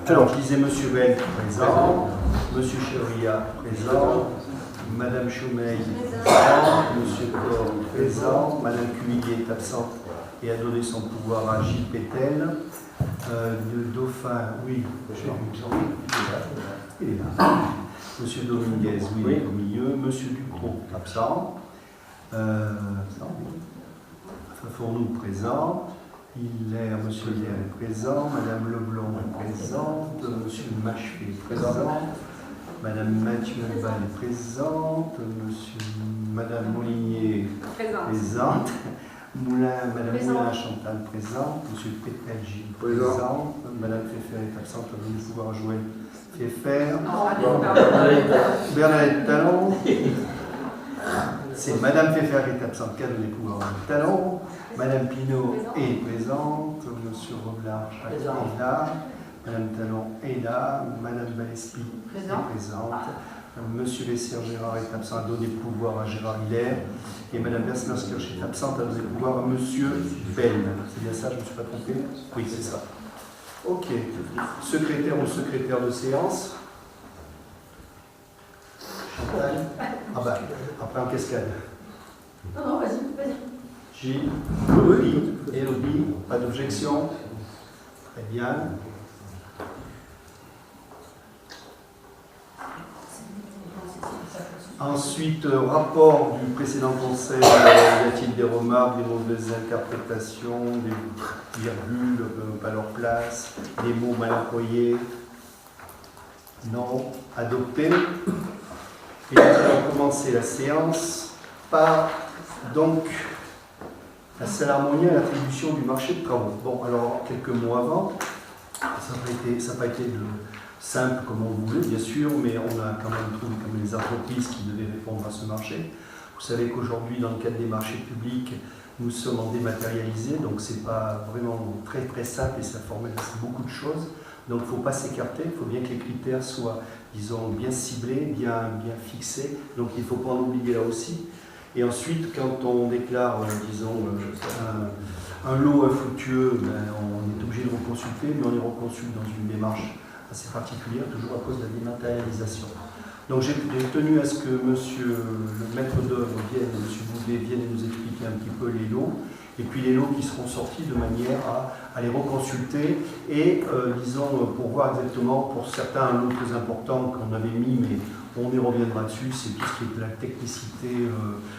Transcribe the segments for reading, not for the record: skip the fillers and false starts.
Alors, je disais Monsieur Bell présent, Monsieur Chevria présent, Madame Chaumeil présent, Monsieur Corr présent, Madame Cuvillier est absente et a donné son pouvoir à Gilles Pétel. Le Dauphin, oui, il est là. Monsieur Dominguez, oui, il est au milieu. Monsieur Ducrot, absent. Fournoux présent. Hilaire, Monsieur Hilaire est présent. Madame Leblond est présente. Monsieur Machelet est présent. Madame Mathieu Albal est présente. Madame Molinier présente. Madame Moulin Chantal présente. Monsieur Pétel Gilles présent. Madame Pfeffer est absente. On va pouvoir jouer Pfeffer. Bernadette Talon. C'est Madame Pfeffer qui est absente, qui a donné pouvoir à Talon. Madame Pinault est présente. Monsieur Roblard est là. Madame Talon est là. Madame Valespi est présente. Monsieur Bessière-Gérard est absent, a donné pouvoir à Gérard Hilaire. Et Madame Bersmerskirch est absente, a donné pouvoir à Monsieur Bell. C'est bien ça, je ne me suis pas trompé? Oui, c'est ça. Ok. Secrétaire ou secrétaire de séance? Chantal? Ah bah, après en cascade. Non, vas-y. Gilles? Élodie? Pas d'objection? Très bien. Ensuite, rapport du précédent conseil, y a-t-il des remarques, des mauvaises interprétations, des virgules pas leur place, des mots mal employés? Non. Adopté. Et nous allons commencer la séance par donc la salle Harmonia et l'attribution du marché de travaux. Bon, alors quelques mots avant, ça n'a pas été simple comme on voulait, bien sûr, mais on a quand même trouvé comme les entreprises qui devaient répondre à ce marché. Vous savez qu'aujourd'hui, dans le cadre des marchés publics, nous sommes en dématérialisé, donc c'est pas vraiment très très simple et ça formalise beaucoup de choses. Donc il ne faut pas s'écarter, il faut bien que les critères soient, disons, bien ciblés, bien fixés. Donc il ne faut pas en oublier là aussi. Et ensuite, quand on déclare, disons, un lot infructueux, on est obligé de reconsulter, mais on les reconsulte dans une démarche assez particulière, toujours à cause de la dématérialisation. Donc j'ai tenu à ce que monsieur le maître d'œuvre vienne, monsieur Boudet vienne nous expliquer un petit peu les lots, et puis les lots qui seront sortis de manière à les reconsulter, et disons, pour voir exactement, pour certains, un lot très important qu'on avait mis, mais on y reviendra dessus, c'est tout ce qui est la technicité,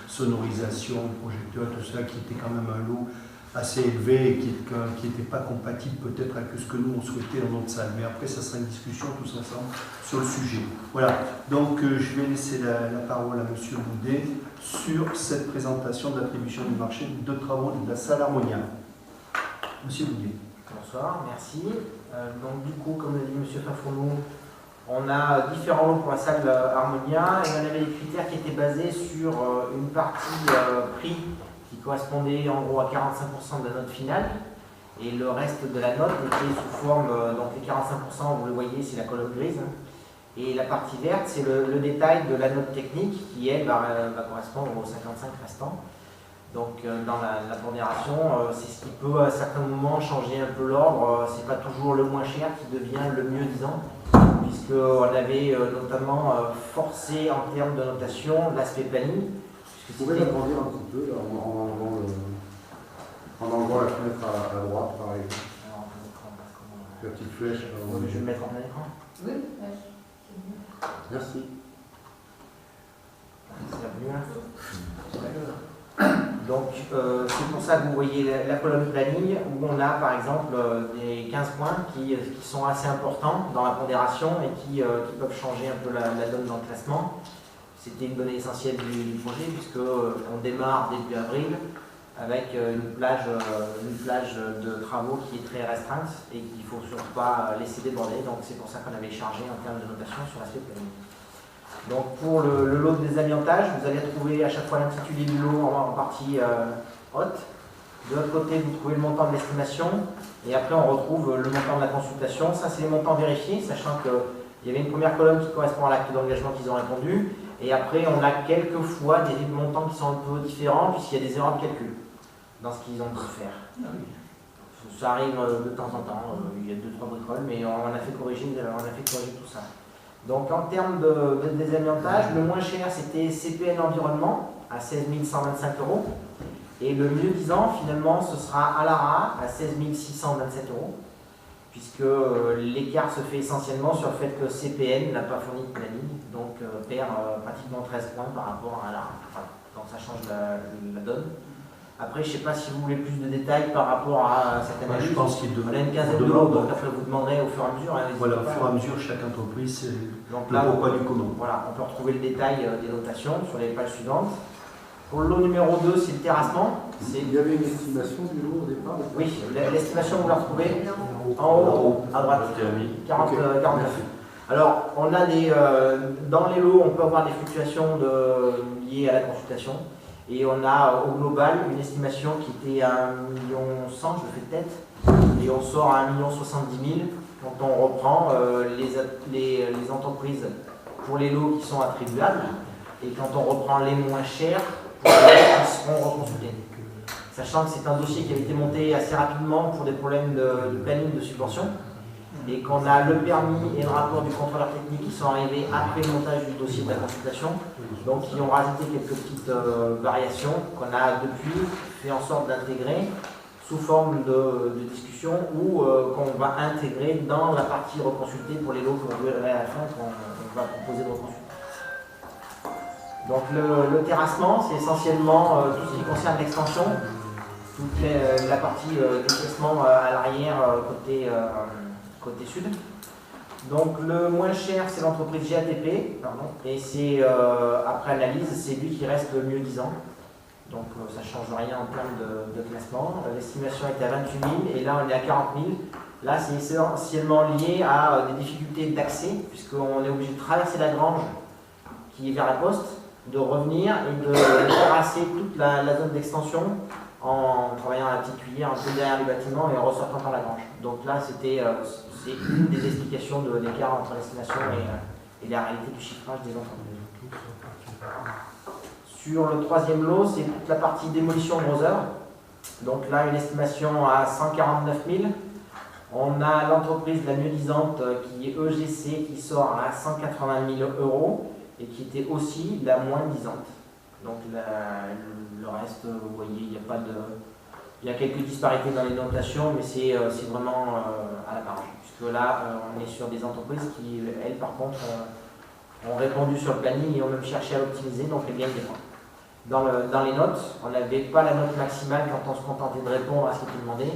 sonorisation, projecteur, tout ça, qui était quand même un lot assez élevé et qui n'était pas compatible peut-être avec ce que nous on souhaitait dans notre salle. Mais après, ça sera une discussion tous ensemble sur le sujet. Voilà, donc je vais laisser la parole à M. Boudet sur cette présentation de l'attribution du marché de travaux de la salle Harmonia. M. Boudet. Bonsoir, merci. Donc du coup, comme l'a dit M. Fafournou, on a différents lots pour la salle Harmonia et on avait des critères qui étaient basés sur une partie prix qui correspondait en gros à 45% de la note finale, et le reste de la note était sous forme, donc les 45%, vous le voyez, c'est la colonne grise, et la partie verte, c'est le détail de la note technique qui, elle, va correspondre aux 55 restants. Donc dans la pondération, c'est ce qui peut à certains moments changer un peu l'ordre, c'est pas toujours le moins cher qui devient le mieux disant, puisqu'on avait notamment forcé en termes de notation l'aspect planning. Vous pouvez l'agrandir un petit peu là, en enlevant la fenêtre à droite, par exemple. La petite flèche. Je vais le mettre en plein écran. Oui, merci. Donc c'est pour ça que vous voyez la colonne planning où on a par exemple des 15 points qui sont assez importants dans la pondération et qui peuvent changer un peu la donne dans le classement. C'était une donnée essentielle du projet puisqu'on démarre début avril avec une plage de travaux qui est très restreinte et qu'il ne faut surtout pas laisser déborder. Donc c'est pour ça qu'on avait chargé en termes de notation sur l'aspect planning. Donc pour le lot de désamiantage, vous allez trouver à chaque fois l'intitulé du lot en partie haute. De l'autre côté, vous trouvez le montant de l'estimation et après on retrouve le montant de la consultation. Ça, c'est les montants vérifiés, sachant qu'il y avait une première colonne qui correspond à l'acte d'engagement qu'ils ont répondu. Et après, on a quelques fois des montants qui sont un peu différents puisqu'il y a des erreurs de calcul dans ce qu'ils ont pu faire. Ça arrive de temps en temps, il y a 2-3 bricoles, mais on a fait corriger tout ça. Donc en termes de désamiantage, le moins cher c'était CPN Environnement à 16 125 €. Et le mieux disant, finalement, ce sera Alara à 16 627 €, puisque l'écart se fait essentiellement sur le fait que CPN n'a pas fourni de planning, donc perd pratiquement 13 points par rapport à Alara. Voilà. Donc ça change la donne. Après, je ne sais pas si vous voulez plus de détails par rapport à cette analyse. Je pense qu'il On a une quinzaine de lots, donc après vous demanderez au fur et à mesure. Hein, voilà, au fur et à mesure, chaque entreprise, c'est donc le là, pourquoi du comment. voilà, on peut retrouver le détail des notations sur les pages suivantes. Pour le lot numéro 2, c'est le terrassement. Il y avait une estimation du lot au départ ou pas? Oui, l'estimation, vous la retrouvez en haut, à droite, 49. Alors, on a dans les lots, on peut avoir des fluctuations liées à la consultation. Et on a au global une estimation qui était à 1,1 million, je le fais de tête, et on sort à 1,070 000 quand on reprend les entreprises pour les lots qui sont attribuables, et quand on reprend les moins chers pour les lots qui seront reconsultés. Sachant que c'est un dossier qui a été monté assez rapidement pour des problèmes de planning de subvention, et qu'on a le permis et le rapport du contrôleur technique qui sont arrivés après le montage du dossier de la consultation, donc ils ont rajouté quelques petites variations qu'on a depuis fait en sorte d'intégrer sous forme de discussion ou qu'on va intégrer dans la partie reconsultée pour les lots qu'on verra à la fin qu'on va proposer de reconsulter. Donc le terrassement, c'est essentiellement tout ce qui concerne l'extension, toute la partie décaissement à l'arrière côté sud. Donc le moins cher, c'est l'entreprise GATP, et c'est après analyse, c'est lui qui reste le mieux disant. Donc ça ne change rien en termes de classement. L'estimation était à 28 000 et là on est à 40 000. Là c'est essentiellement lié à des difficultés d'accès, puisqu'on est obligé de traverser la grange qui est vers la poste, de revenir et de terrasser toute la zone d'extension en travaillant à la petite cuillère un peu derrière les bâtiments et en ressortant par la grange. Donc là c'est une des explications de l'écart entre l'estimation et la réalité du chiffrage des entreprises. Sur le troisième lot, c'est toute la partie démolition gros œuvres. Donc là, une estimation à 149 000. On a l'entreprise la mieux disante qui est EGC qui sort à 180 000 € et qui était aussi la moins disante. Donc le reste, vous voyez, il n'y a pas de... Il y a quelques disparités dans les notations, mais c'est vraiment à la marge. Puisque là, on est sur des entreprises qui, elles, par contre, ont répondu sur le planning et ont même cherché à l'optimiser, donc elles gagnent des points. Dans les notes, on n'avait pas la note maximale quand on se contentait de répondre à ce qui était demandé.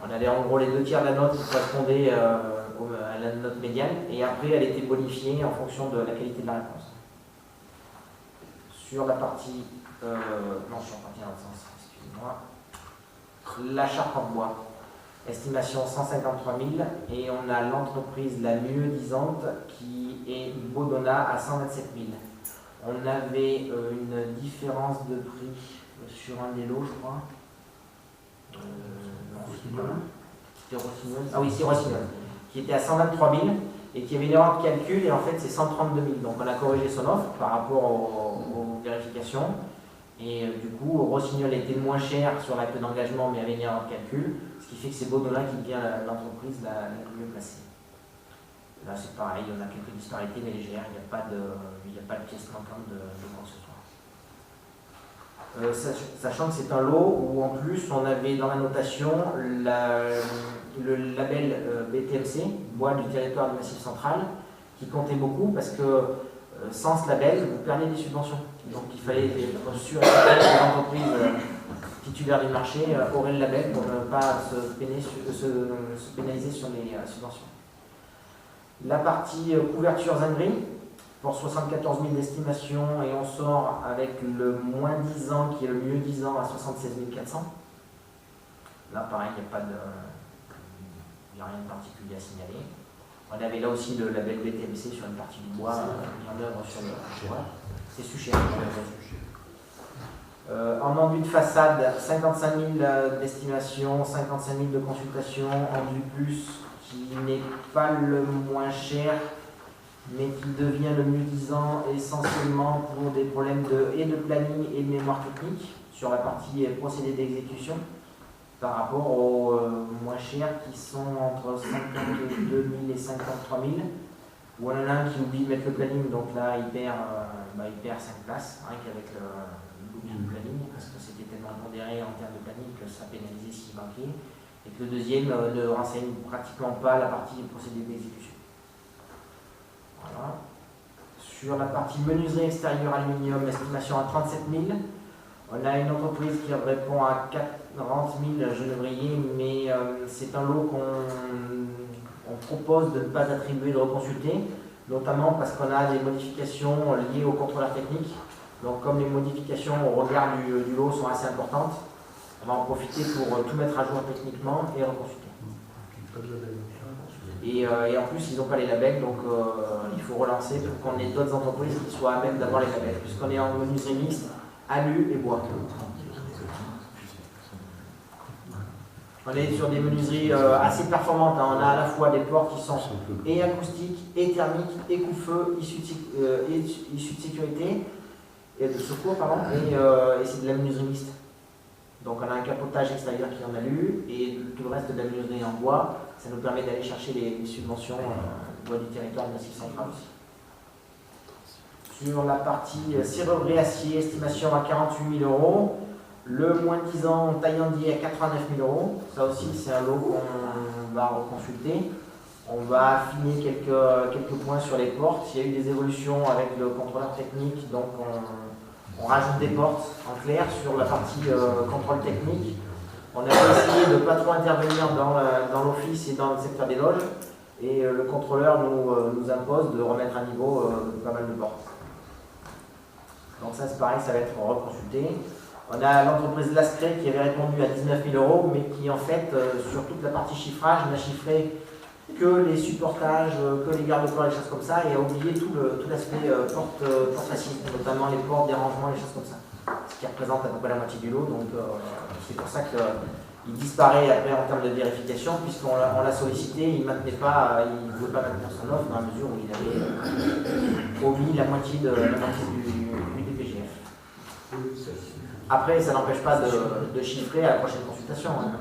On avait en gros les 2 tiers de la note qui correspondaient à la note médiane, et après, elle était bonifiée en fonction de la qualité de la réponse. Sur la partie... non, je suis reparti dans le sens, excusez-moi. La charpe en bois, estimation 153 000, et on a l'entreprise la mieux disante qui est Bodona à 127 000. On avait une différence de prix sur un des lots, je crois. Non, c'était Rossignol. Ah oui, c'est Rossignol, qui était à 123 000 et qui avait une erreur de calcul, et en fait c'est 132 000. Donc on a corrigé son offre par rapport aux vérifications. Et du coup, Rossignol était le moins cher sur l'acte d'engagement, mais avait une erreur de calcul, ce qui fait que c'est Bodona qui devient l'entreprise la mieux placée. Là, c'est pareil, on a quelques disparités, mais légères, il n'y a pas de pièce manquante de quoi que ce soit. Sachant que c'est un lot où, en plus, on avait dans la notation le label BTMC, Bois du territoire du Massif central, qui comptait beaucoup, parce que sans ce label, vous perdez des subventions. Donc il fallait être sûr que les entreprises titulaires du marché auraient le label pour ne pas se pénaliser sur les subventions. La partie couverture zinguerie, pour 74 000 d'estimation, et on sort avec le moins 10 ans qui est le mieux 10 ans à 76 400. Là pareil, il n'y a rien de particulier à signaler. On avait là aussi le label BTMC sur une partie du bois mis en œuvre sur le bois. C'est Sucher. En enduit de façade, 55 000 d'estimation, 55 000 de consultation, enduit plus qui n'est pas le moins cher, mais qui devient le mieux disant essentiellement pour des problèmes de planning et de mémoire technique sur la partie procédé d'exécution. par rapport aux moins chers qui sont entre 52 000 et 53 000. Ou on en a un qui oublie de mettre le planning, donc là il perd 5 places, rien qu'avec l'oubli du planning, parce que c'était tellement pondéré en termes de planning que ça pénalisait s'il manquait. Et que le deuxième ne renseigne pratiquement pas la partie procédé d'exécution. Voilà. Sur la partie menuiserie extérieure aluminium, estimation à 37 000. On a une entreprise qui répond à 40 000 genévriers, mais c'est un lot qu'on propose de ne pas attribuer, de reconsulter, notamment parce qu'on a des modifications liées au contrôleur technique. Donc comme les modifications au regard du lot sont assez importantes, on va en profiter pour tout mettre à jour techniquement et reconsulter. Et en plus, ils n'ont pas les labels, donc il faut relancer pour qu'on ait d'autres entreprises qui soient à même d'avoir les labels, puisqu'on est en menuiserie mixte, alu et bois. On est sur des menuiseries assez performantes, hein. On a à la fois des portes qui sont et acoustiques, et thermiques, et coupe-feu, issues de sécurité, et de secours, pardon, et c'est de la menuiserie mixte. Donc on a un capotage extérieur qui est en alu, et tout le reste de la menuiserie en bois. Ça nous permet d'aller chercher les subventions bois du territoire de Massif Central aussi. Sur la partie serrurerie acier, estimation à 48 000 €. Le moins 10 ans taillandier à 89 000 €. Ça aussi, c'est un lot qu'on va reconsulter. On va affiner quelques points sur les portes. Il y a eu des évolutions avec le contrôleur technique, donc on rajoute des portes en clair sur la partie contrôle technique. On a essayé de ne pas trop intervenir dans l'office et dans le secteur des loges, et le contrôleur nous impose de remettre à niveau pas mal de portes. Donc ça c'est pareil, ça va être reconsulté. On a l'entreprise Lascré qui avait répondu à 19 000 €, mais qui en fait, sur toute la partie chiffrage, n'a chiffré que les supportages, que les garde-corps, les choses comme ça, et a oublié tout l'aspect porte acier, notamment les portes, des rangements, les choses comme ça. Ce qui représente à peu près la moitié du lot, donc c'est pour ça qu'il disparaît après en termes de vérification, puisqu'on l'a sollicité, il ne pouvait pas maintenir son offre dans la mesure où il avait omis la moitié du DPGF. Après, ça n'empêche pas de chiffrer à la prochaine consultation. Hein.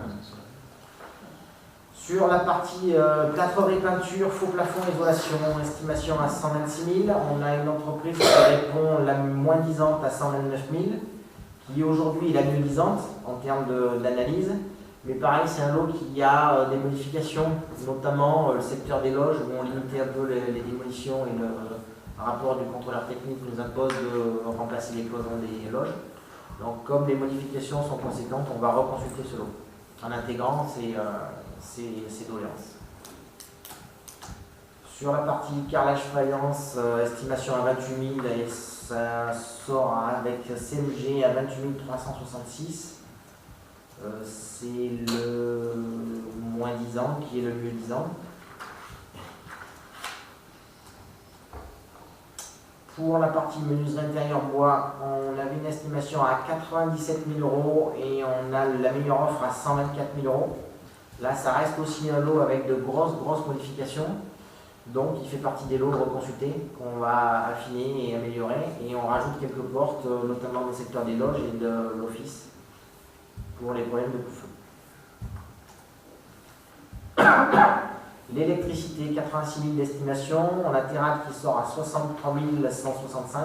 Sur la partie plâtrerie, peinture, faux plafond, isolation, estimation à 126 000. On a une entreprise qui répond la moins disante à 129 000, qui aujourd'hui est la mieux disante en termes d'analyse. Mais pareil, c'est un lot qui a des modifications, notamment le secteur des loges, où on limitait un peu les démolitions, et le rapport du contrôleur technique nous impose de remplacer les cloisons des loges. Donc comme les modifications sont conséquentes, on va reconsulter ce lot en intégrant ces doléances. Sur la partie carrelage faïence, estimation à 28 000, et ça sort avec CMG à 28 366. C'est le moins 10 ans qui est le mieux 10 ans. Pour la partie menuiserie intérieure bois, on avait une estimation à 97 000 € et on a la meilleure offre à 124 000 €. Là, ça reste aussi un lot avec de grosses modifications. Donc, il fait partie des lots reconsultés qu'on va affiner et améliorer. Et on rajoute quelques portes, notamment dans le secteur des loges et de l'office, pour les problèmes de coup-feu. L'électricité, 86 000 d'estimation. On a Terrat qui sort à 63 165.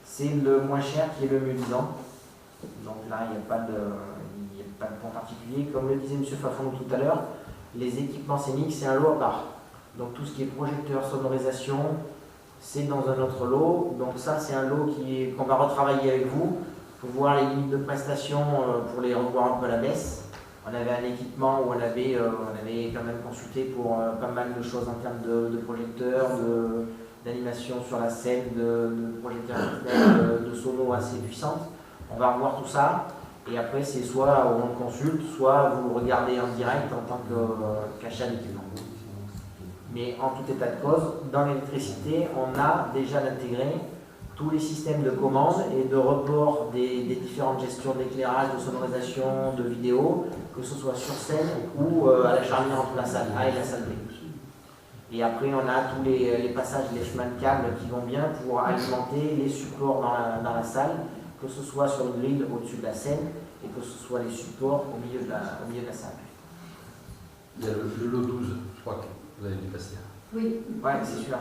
C'est le moins cher qui est le mieux disant. Donc là, il n'y a pas de point particulier. Comme le disait M. Fafon tout à l'heure, les équipements scéniques, c'est un lot à part. Donc tout ce qui est projecteur, sonorisation, c'est dans un autre lot. Donc ça, c'est un lot qu'on va retravailler avec vous pour voir les limites de prestation, pour les revoir un peu à la baisse. On avait un équipement où on avait quand même consulté pour pas mal de choses en termes de projecteurs, d'animation sur la scène, de projecteurs de sono assez puissantes. On va revoir tout ça. Et après, c'est soit on le consulte, soit vous le regardez en direct en tant qu'achat d'équipement. Mais en tout état de cause, dans l'électricité, on a déjà intégré tous les systèmes de commande et de report des différentes gestions d'éclairage, de sonorisation, de vidéo, que ce soit sur scène ou à la charnière entre la salle A et la salle B. Et après, on a tous les passages, les chemins de câbles qui vont bien pour alimenter les supports dans la salle, que ce soit sur le grid au-dessus de la scène et que ce soit les supports au milieu de la salle. Il y a le lot 12, je crois que vous avez dû passer. Oui. Ouais, c'est sûr.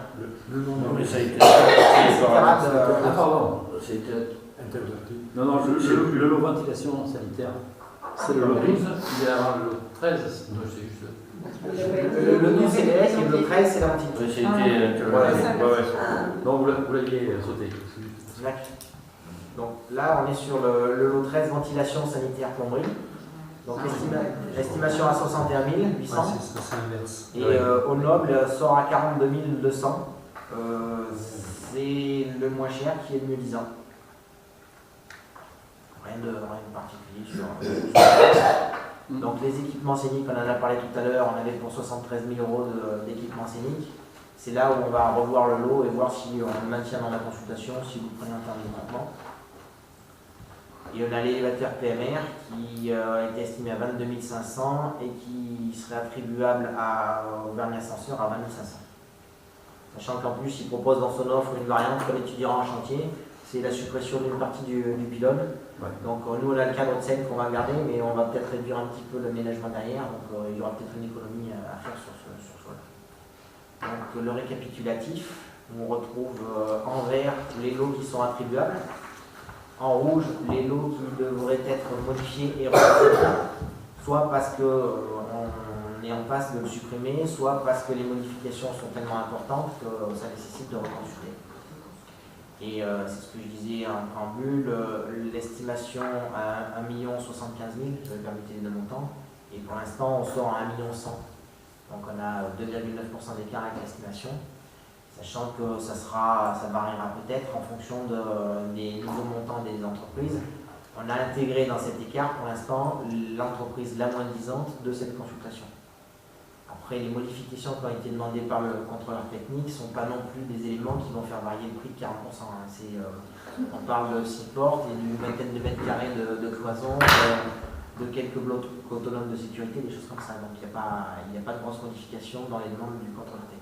Non, mais ça a été. Pardon. Ça a été interverti. Non, non, le lot ventilation sanitaire, c'est le lot 12. Il y a le lot 13, non, c'est juste. Le 12 c'est les S et le 13 c'est la ventilation. Oui, ça a été interverti. Ouais. Donc vous l'aviez sauté. Exact. Donc là, on est sur le lot 13, ventilation sanitaire plomberie. Donc estimation à 61 800. Ouais, c'est l'inverse. Et au noble sort à 42 200. C'est le moins cher qui est le mieux disant. Rien de particulier sur. Donc les équipements scéniques, on en a parlé tout à l'heure, on avait pour 73 000 € d'équipements scéniques. C'est là où on va revoir le lot et voir si on le maintient dans la consultation, si vous prenez en termes d'équipement. Et on a l'élévateur PMR qui est estimé à 22 500 et qui serait attribuable au vernis ascenseur à 20 500. Sachant qu'en plus, il propose dans son offre une variante qu'on étudiera en chantier, c'est la suppression d'une partie du pylône. Ouais. Donc nous, on a le cadre de scène qu'on va garder, mais on va peut-être réduire un petit peu l'aménagement derrière, donc il y aura peut-être une économie à faire sur ce choix-là. Donc le récapitulatif, on retrouve en vert les lots qui sont attribuables. En rouge, les lots qui devraient être modifiés et reconsultés, soit parce qu'on est en passe de le supprimer, soit parce que les modifications sont tellement importantes que ça nécessite de reconsulter. Et c'est ce que je disais en préambule, l'estimation à 1 075 000, je vais permettre les deux montants, et pour l'instant on sort à 1 100 000. Donc on a 2,9% d'écart avec l'estimation. Sachant que ça variera peut-être en fonction des nouveaux montants des entreprises. On a intégré dans cet écart pour l'instant l'entreprise la moins disante de cette consultation. Après, les modifications qui ont été demandées par le contrôleur technique ne sont pas non plus des éléments qui vont faire varier le prix de 40%. On parle de 6 portes et d'une vingtaine de mètres carrés de cloison, de quelques blocs autonomes de sécurité, des choses comme ça. Donc il n'y a pas de grosse modification dans les demandes du contrôleur technique.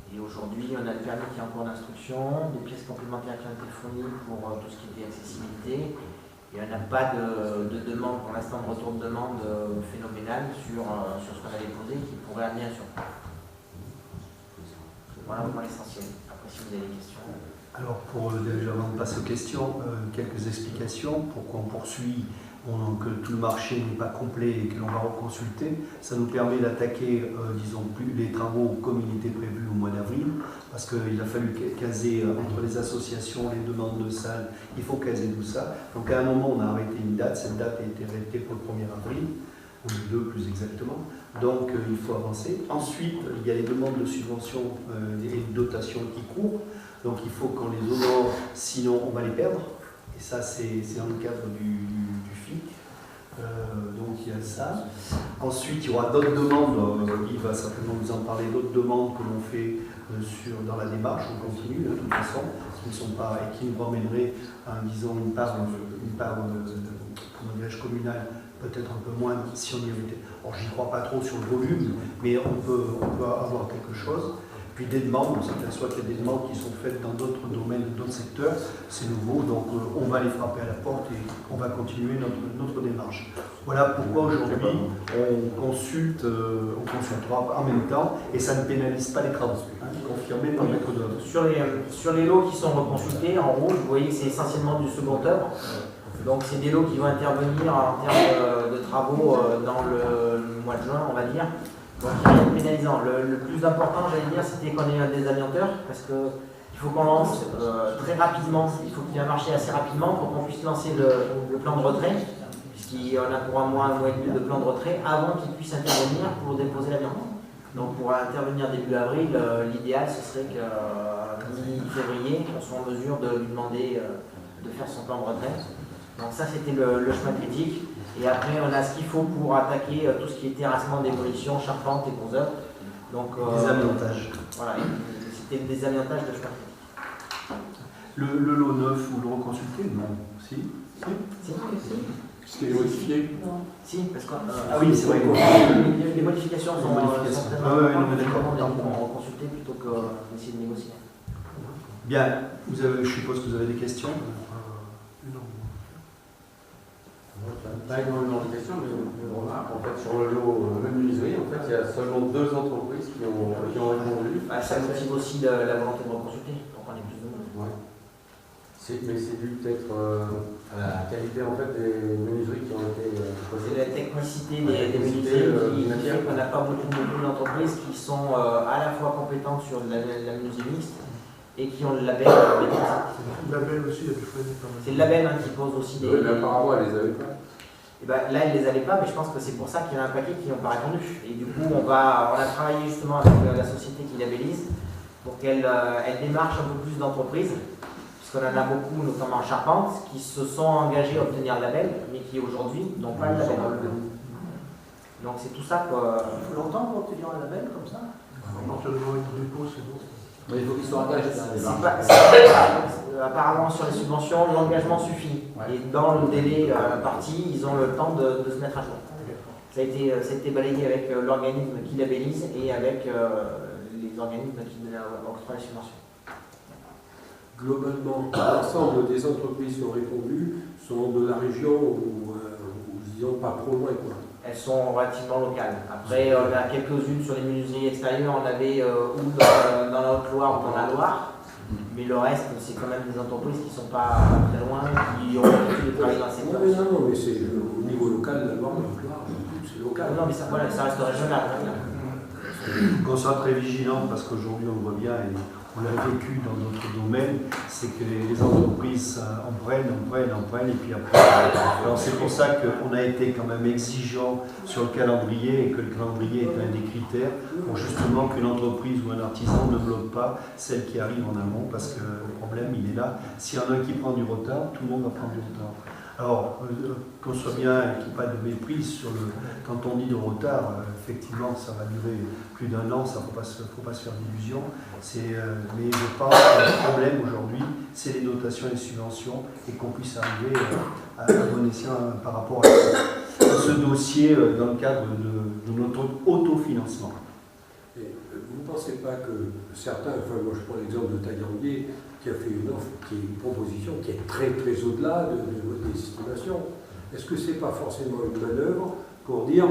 Et aujourd'hui, on a le permis qui est en cours d'instruction, des pièces complémentaires qui ont été fournies pour tout ce qui était accessibilité. Et on n'a pas de demande, pour l'instant, de retour de demande phénoménal sur ce qu'on a déposé qui pourrait amener un surcoût. Voilà pour l'essentiel. Après, si vous avez des questions. Alors, déjà avant de passer aux questions, quelques explications. Pourquoi on poursuit, que tout le marché n'est pas complet et que l'on va reconsulter. Ça nous permet d'attaquer, disons, plus les travaux comme il était prévu au mois d'avril, parce qu'il a fallu caser entre les associations, les demandes de salles, il faut caser tout ça. Donc à un moment, on a arrêté une date, cette date a été arrêtée pour le 1er avril, ou le 2 plus exactement. Donc il faut avancer. Ensuite, il y a les demandes de subventions et de dotations qui courent. Donc il faut qu'on les honore, sinon on va les perdre. Et ça, c'est dans le cadre du FIC. Donc il y a ça. Ensuite, il y aura d'autres demandes. Guy va certainement vous en parler, d'autres demandes que l'on fait dans la démarche. On continue de toute façon, qui ne sont pas et qui nous ramèneraient à, disons, une part communale peut-être un peu moins si on y avait. Alors j'y crois pas trop sur le volume, mais on peut avoir quelque chose. Puis des demandes, on s'aperçoit qu'il y a des demandes qui sont faites dans d'autres domaines, d'autres secteurs, c'est nouveau, donc on va les frapper à la porte et on va continuer notre démarche. Voilà pourquoi aujourd'hui on consultera en même temps et ça ne pénalise pas les travaux, confirmé par le maître d'œuvre. Sur les lots qui sont reconsultés, en rouge, vous voyez que c'est essentiellement du second œuvre. Donc c'est des lots qui vont intervenir en termes de travaux dans le mois de juin, on va dire. Donc il y a rien de pénalisant. Le plus important, j'allais dire, c'était qu'on ait un désamianteur, parce qu'il faut qu'on lance très rapidement, il faut qu'il y ait un marché assez rapidement pour qu'on puisse lancer le plan de retrait, puisqu'on a pour un mois et demi de plan de retrait, avant qu'il puisse intervenir pour déposer l'amiante. Donc pour intervenir début avril, l'idéal ce serait que mi-février, on soit en mesure de lui demander de faire son plan de retrait. Donc ça c'était le chemin critique. Et après on a ce qu'il faut pour attaquer tout ce qui est terrassement, démolition, charpente et gros œuvres. Donc désamiantage. Voilà, c'était le désamiantage de chemin critique. Le lot neuf, vous le reconsultez? Non. Si. C'était modifié? Si, parce que ah oui, c'est vrai. Les modifications sont non, mais d'accord. On consulter plutôt que d'essayer de négocier. Bien, je suppose que vous avez des questions. Pas énormément de questions, mais une remarque. En fait, sur le lot menuiserie, en fait, il y a seulement 2 entreprises qui ont répondu. Ça motive aussi la volonté de reconsulter, pour qu'on ait plus de monde. Ouais. Mais c'est dû peut-être à la qualité en fait, des menuiseries qui ont été C'est choisies. la technicité Ouais, des menuiseries qui matière. fait qu'on n'a pas beaucoup d'entreprises qui sont à la fois compétentes sur la menuiserie mixte et qui ont le label. Le label aussi, il y a du frais. C'est le label qui pose aussi des. Oui, mais apparemment, elle les avait pas. Et ben, là, ils ne les avaient pas, mais je pense que c'est pour ça qu'il y en a un paquet qui n'ont pas répondu. Et du coup, on a travaillé justement avec la société qui labellise pour qu'elle démarche un peu plus d'entreprises, puisqu'on en a beaucoup, notamment en Charpente, qui se sont engagés à obtenir le label, mais qui aujourd'hui n'ont pas le label. Donc c'est tout ça que. Il faut longtemps pour obtenir un label comme ça. À partir du moment où il dépôt, c'est bon. Mais il faut qu'ils soient engagés dans les Apparemment, sur les subventions, l'engagement suffit. Ouais. Et dans le délai imparti, ils ont le temps de se mettre à jour. Ça a été balayé avec l'organisme qui labellise et avec les organismes qui octroient les subventions. Globalement, l'ensemble des entreprises qui ont répondu sont de la région ou disons pas trop loin, quoi. Elles sont relativement locales. Après, on a quelques-unes sur les menuiseries extérieures, on avait ou dans la Haute-Loire ou dans la Loire. Mais le reste, c'est quand même des entreprises qui ne sont pas très loin, qui ont l'habitude de travailler dans ces secteur. Non, mais c'est au niveau local, la Loire, c'est local. Non, mais ça reste régional. Qu'on soit très vigilant parce qu'aujourd'hui on le voit bien et on l'a vécu dans d'autres domaines, c'est que les entreprises en prennent et puis après. Alors c'est pour ça qu'on a été quand même exigeant sur le calendrier et que le calendrier est un des critères pour justement qu'une entreprise ou un artisan ne bloque pas celle qui arrive en amont parce que le problème il est là. S'il y en a un qui prend du retard, tout le monde va prendre du retard. Alors, qu'on soit bien et qu'il n'y ait pas de méprise sur le. Quand on dit de retard, effectivement, ça va durer plus d'1 an, ça ne faut pas se faire d'illusions. Mais je pense que le problème aujourd'hui, c'est les dotations et les subventions et qu'on puisse arriver à bon escient par rapport à ce dossier dans le cadre de notre autofinancement. Et vous ne pensez pas que certains, enfin moi je prends l'exemple de Taillandier, qui a fait une offre, qui est une proposition qui est très très au-delà des estimations. Est-ce que ce n'est pas forcément une manœuvre pour dire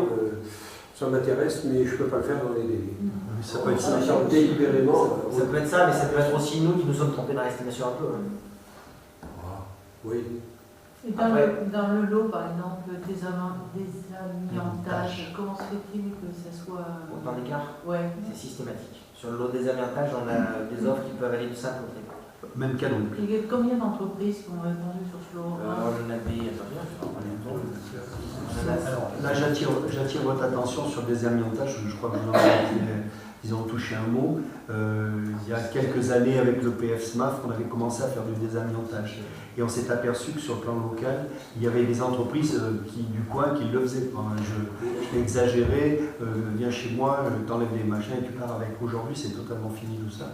ça m'intéresse mais je ne peux pas le faire dans les délais? Ça peut être ça. Délibérément. Ça peut être ça, mais ça peut être aussi nous qui nous sommes trompés dans l'estimation un peu. Oui. Et dans le lot, par exemple, désamiantage, comment se fait-il que ça soit. Autant d'écart, Ouais. c'est systématique. Sur le lot des avantages, on a des offres qui peuvent aller de 5 au 30. Même canon. Il y a combien d'entreprises qui ont répondu sur ce lot? On en avait. Alors là, j'attire votre attention sur le désamiantage. Je crois que vous en avez, ils ont touché un mot. Il y a quelques années, avec le PF-SMAF, on avait commencé à faire du désamiantage. Et on s'est aperçu que sur le plan local, il y avait des entreprises du coin qui le faisaient. Je vais exagérer, viens chez moi, t'enlèves les machins et tu pars avec. Aujourd'hui, c'est totalement fini tout ça.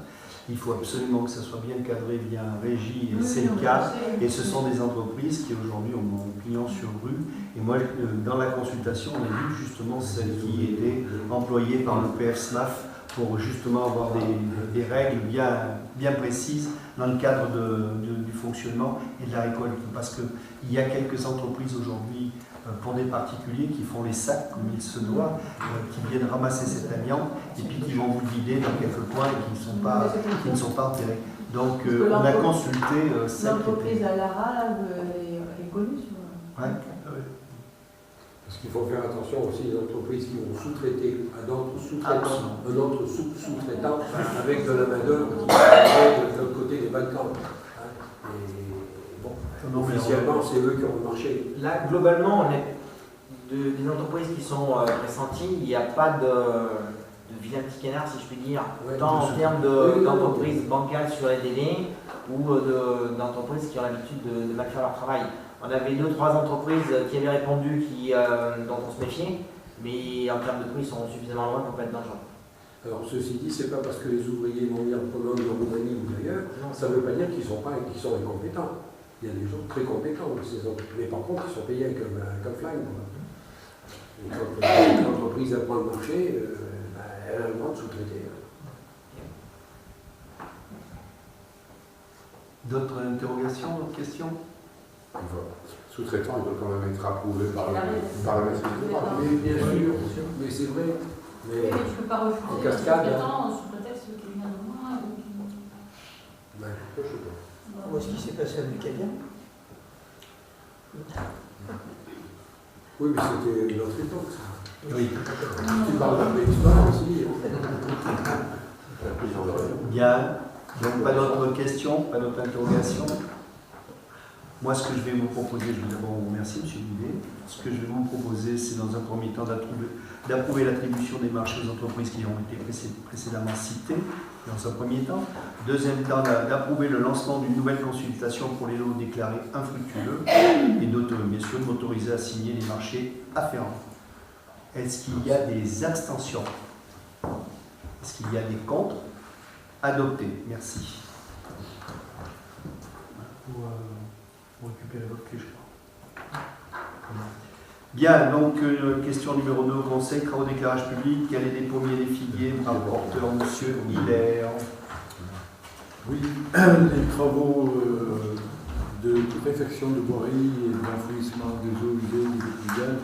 Il faut absolument que ça soit bien cadré, bien régi, et c'est le cas. Et ce sont des entreprises qui aujourd'hui ont mon client sur rue. Et moi, dans la consultation, on a vu justement celles qui étaient employées par le PF-SMAF pour justement avoir des règles bien précises dans le cadre du fonctionnement et de la récolte. Parce qu'il y a quelques entreprises aujourd'hui, pour des particuliers, qui font les sacs comme il se doit, qui viennent ramasser cet amiante et puis qui vont vous le vider dans quelques coins et qui ne sont pas enterrés. Donc on a consulté celle qui l'entreprise était... à Lara est connue sur. Ouais. Parce qu'il faut faire attention aussi aux entreprises qui vont sous-traiter à d'autres sous-traitants, un autre sous-traitant avec de la main-d'œuvre qui va arriver de l'autre côté des Balkans. Officiellement, c'est eux qui ont le marché. Là, globalement, on est des entreprises qui sont pressenties. Il n'y a pas de vilain petit canard, si je puis dire, Ouais, tant en termes oui, d'entreprises bancales sur les délais ou d'entreprises qui ont l'habitude de mal faire leur travail. On avait 2-3 entreprises qui avaient répondu, dont on se méfiait, mais en termes de prix, ils sont suffisamment loin pour ne pas être dangereux. Alors, ceci dit, c'est pas parce que les ouvriers vont venir de Pologne, de Roumanie ou d'ailleurs, ça ne veut pas dire qu'ils sont incompétents. Il y a des gens très compétents, mais par contre, ils sont payés comme flingue. Et quand l'entreprise apprend le marché, elle a le droit de sous-traiter. D'autres interrogations, d'autres questions? Sous-traitants, ils doivent quand même être approuvés par la maîtrise d'ouvrage. Oui, Bien sûr, mais c'est vrai. mais tu ne peux pas en refuser cascade, sous prétexte qu'il vient de moi. Ben, je sais pas. Où est-ce qu'il s'est passé avec Kadia? Oui, mais c'était l'autre époque, ça. Oui. Tu parles d'un préhistoire aussi. Bien. Donc, pas d'autres questions, pas d'autres interrogations. Moi, ce que je vais vous proposer, je vais d'abord vous remercier, M. Boulet. Ce que je vais vous proposer, c'est dans un premier temps d'approuver l'attribution des marchés aux entreprises qui ont été précédemment citées, dans un premier temps. Deuxième temps, d'approuver le lancement d'une nouvelle consultation pour les lots déclarés infructueux et bien sûr de m'autoriser à signer les marchés afférents. Est-ce qu'il y a des abstentions? Est-ce qu'il y a des contre? Adopté. Merci. Vous récupérez votre clé, je crois. Bien, donc question numéro 2 au Conseil, travaux d'éclairage public, quel est des pommiers, des figuiers, rapporteur Monsieur Hilaire. Oui, les travaux de réfection de voirie et d'enfouissement des eaux usées ou des pluviales,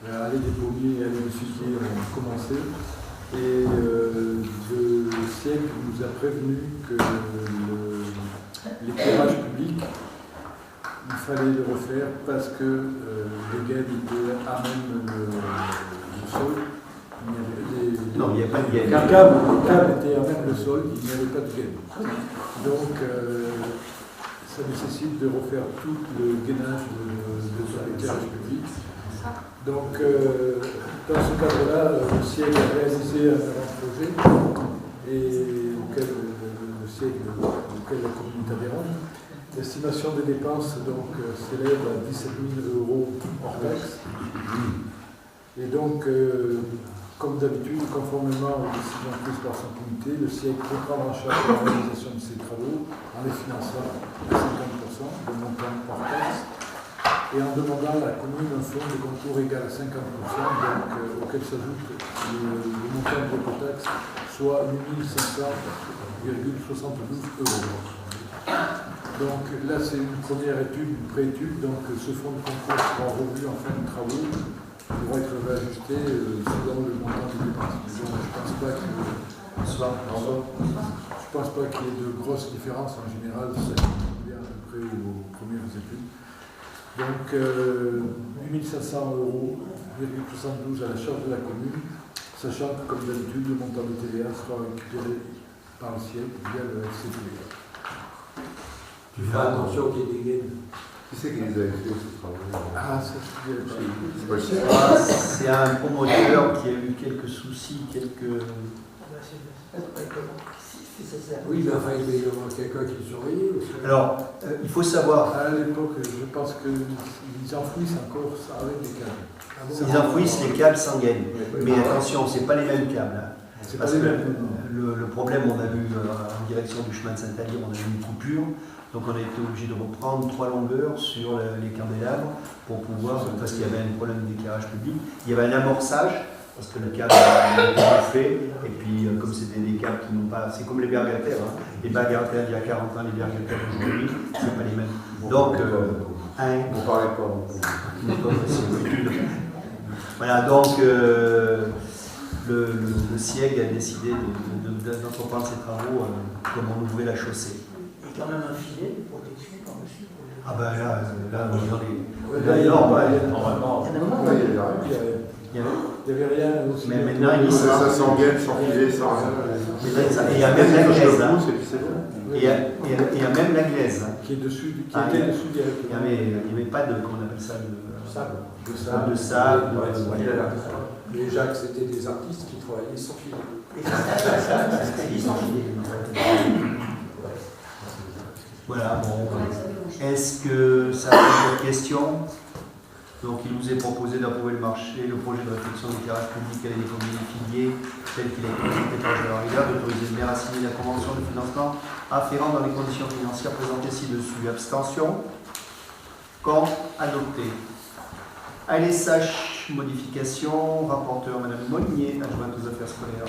allées des pommiers et allées des figuiers ont commencé. Et le siècle nous a prévenu que l'éclairage public, il fallait le refaire parce que les gaines étaient à même le sol. Non, il n'y avait pas de gaine. Le câble était à même le sol, il n'y avait pas de gaine. Donc, ça nécessite de refaire tout le gainage de l'éclairage public. Donc, dans ce cadre-là, le siècle a réalisé un avant-projet auquel la commune est adhérente. L'estimation des dépenses s'élève à 17 000 € hors taxe. Et donc, comme d'habitude, conformément aux décisions prises par son comité, le siècle peut prendre en charge la réalisation de ces travaux en les finançant à 50% de montant hors taxe et en demandant à la commune un fonds de concours égal à 50%, auquel s'ajoute le montant de l'écotaxe, soit 8 500,72 €. Donc là, c'est une première étude, une pré-étude. Donc ce fonds de concours sera revu en fin de travaux, pourra être réajusté selon le montant des dépenses. Donc, je ne pense pas qu'il y ait de grosses différences en général, ça convient à peu près aux premières études. Donc 8 500,72 € à la charge de la commune, sachant que comme d'habitude, le montant de TVA sera récupéré par le siècle via le FCTVA. Tu fais attention qu'il y ait des gaines. Qui c'est qui les a fait ce travail? Ah, ça c'est C'est un promoteur qui a eu quelques soucis, quelques... Oui, mais enfin, il devait y avoir quelqu'un qui le surveillait aussi. Alors, il faut savoir... À l'époque, je pense qu'ils enfouissent encore ça avec des câbles. Ils enfouissent les câbles sans gaine. Mais attention, ce n'est pas les mêmes câbles. Hein. Parce que le problème, on a eu en direction du chemin de Saint-Allier, on a eu une coupure. Donc on a été obligé de reprendre 3 longueurs sur les candélabres pour pouvoir, parce qu'il y avait un problème d'éclairage public. Il y avait un amorçage, parce que le câble a été fait, et puis comme c'était des câbles qui n'ont pas... C'est comme les Bergater. Hein. Les Bergater il y a 40 ans, les Bergater aujourd'hui, c'est pas les mêmes. Donc, on parlait pas. Voilà, donc le SIEG a décidé d'entreprendre ces travaux comme on ouvrait la chaussée. Il y a quand même un filet de protection par-dessus. Ah ben là, normalement, il n'y avait rien aussi. Mais maintenant, il sera... Ça s'engaine, sans filet, sans rien. Et il y a même la glaise. Et il y a même la glaise. Qui est dessus, qui était dessus directement. Il n'y avait pas de, comment on appelle ça, de sable. Mais Jacques, c'était des artistes qui travaillaient sans filet. Voilà, bon. Est-ce que ça a d'autres questions? Donc il nous est proposé d'approuver le projet de réflexion d'éclairage public à l'économie des filiers, tel qu'il a été présenté par Gérard Hillard, d'autoriser le maire à signer la convention de financement afférent dans les conditions financières présentées ci-dessus. Abstention? Contre? Adopté. ALSH, modification, rapporteur Madame Monnier, adjointe aux affaires scolaires.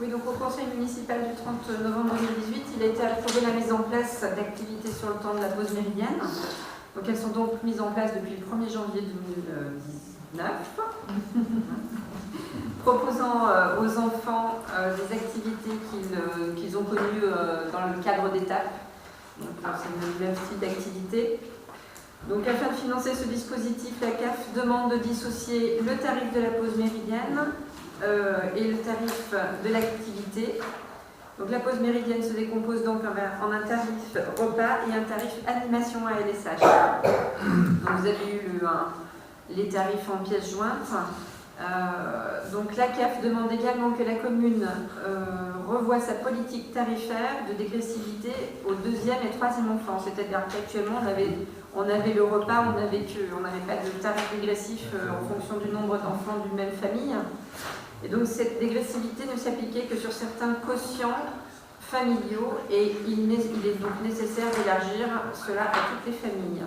Oui, donc au conseil municipal du 30 novembre 2018, il a été approuvé la mise en place d'activités sur le temps de la pause méridienne. Donc elles sont donc mises en place depuis le 1er janvier 2019, proposant aux enfants des activités qu'ils ont connues dans le cadre d'étapes. Donc c'est le même style d'activité. Donc afin de financer ce dispositif, la CAF demande de dissocier le tarif de la pause méridienne et le tarif de l'activité. Donc la pause méridienne se décompose donc en un tarif repas et un tarif animation à LSH. Donc vous avez eu les tarifs en pièces jointes. Donc la CAF demande également que la commune revoie sa politique tarifaire de dégressivité au 2e et 3e enfant. C'est-à-dire qu'actuellement on avait le repas, on n'avait pas de tarif dégressif en fonction du nombre d'enfants d'une même famille. Et donc cette dégressivité ne s'appliquait que sur certains quotients familiaux et il est donc nécessaire d'élargir cela à toutes les familles.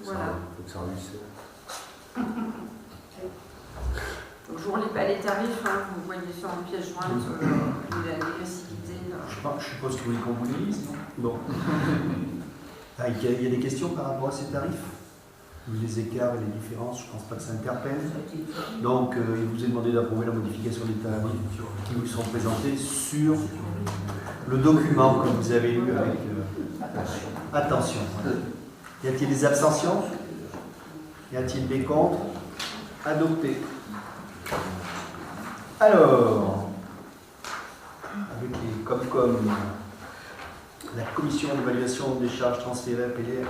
Voilà. Il faut que ça réussisse. Donc je vous relis pas les tarifs, hein, vous voyez ça en pièce jointe, la dégressivité. Je suppose que vous voulez qu'on vous les lise, non? Bon. Il y a des questions par rapport à ces tarifs? Les écarts et les différences, je ne pense pas que ça interpelle. Donc, il vous est demandé d'approuver la modification des tarifs qui vous sont présentés sur le document que vous avez lu avec attention. Y a-t-il des abstentions? Y a-t-il des contre? Adopté. Alors, avec les comme la commission d'évaluation des charges transférées appelée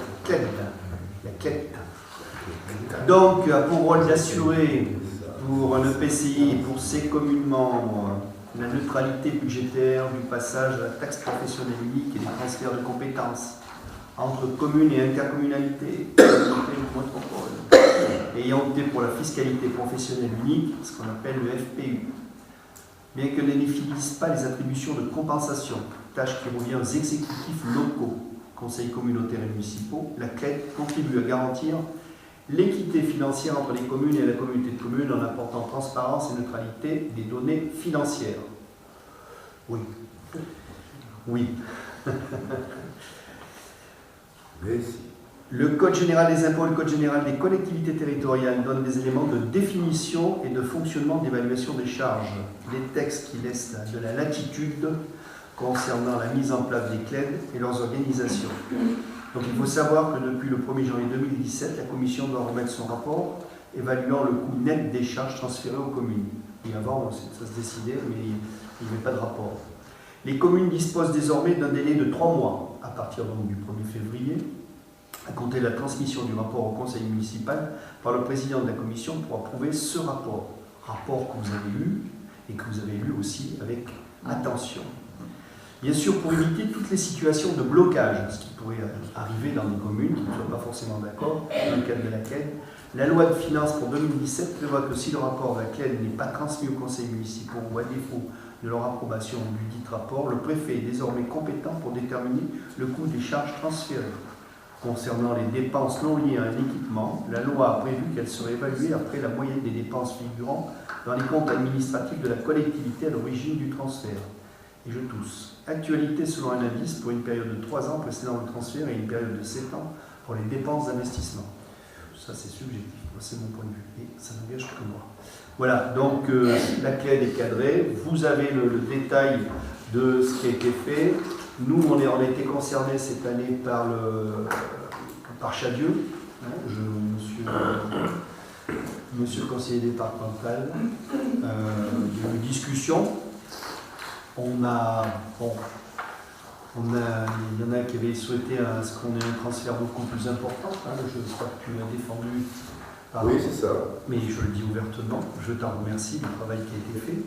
la CLED. Donc, a pour rôle d'assurer pour un EPCI et pour ses communes membres la neutralité budgétaire du passage à la taxe professionnelle unique et des transferts de compétences entre communes et intercommunalités, ayant opté pour la fiscalité professionnelle unique, ce qu'on appelle le FPU. Bien que n'initialise pas les attributions de compensation, tâche qui revient aux exécutifs locaux, conseils communautaires et municipaux, la CLED contribue à garantir l'équité financière entre les communes et la communauté de communes en apportant transparence et neutralité des données financières. Oui. Oui. Mais si. Le Code général des impôts et le Code général des collectivités territoriales donnent des éléments de définition et de fonctionnement d'évaluation des charges. Les textes qui laissent de la latitude concernant la mise en place des CLED et leurs organisations. Donc il faut savoir que depuis le 1er janvier 2017, la Commission doit remettre son rapport évaluant le coût net des charges transférées aux communes. Et avant, ça se décidait, mais il n'y avait pas de rapport. Les communes disposent désormais d'un délai de 3 mois, à partir donc du 1er février, à compter de la transmission du rapport au conseil municipal par le président de la commission pour approuver ce rapport. Rapport que vous avez lu et que vous avez lu aussi avec attention. Bien sûr, pour éviter toutes les situations de blocage, ce qui pourrait arriver dans des communes qui ne soient pas forcément d'accord dans le cadre de la CLED, la loi de finances pour 2017 prévoit que si le rapport de la CLED n'est pas transmis au conseil municipal ou à défaut de leur approbation du dit rapport, le préfet est désormais compétent pour déterminer le coût des charges transférées. Concernant les dépenses non liées à un équipement, la loi a prévu qu'elles seraient évaluées après la moyenne des dépenses figurant dans les comptes administratifs de la collectivité à l'origine du transfert. Et je tousse. Actualité selon un indice pour une période de 3 ans précédant le transfert et une période de 7 ans pour les dépenses d'investissement. Ça c'est subjectif, c'est mon point de vue et ça n'engage que moi. Voilà, donc la CLED est cadrée, vous avez le détail de ce qui a été fait. Nous, on a été concernés cette année par Chadieu, monsieur le conseiller départemental, de discussion. Il y en a qui avaient souhaité ce qu'on ait un transfert beaucoup plus important. Je crois que tu l'as défendu. Oui, c'est ça. Mais je le dis ouvertement, je t'en remercie du travail qui a été fait.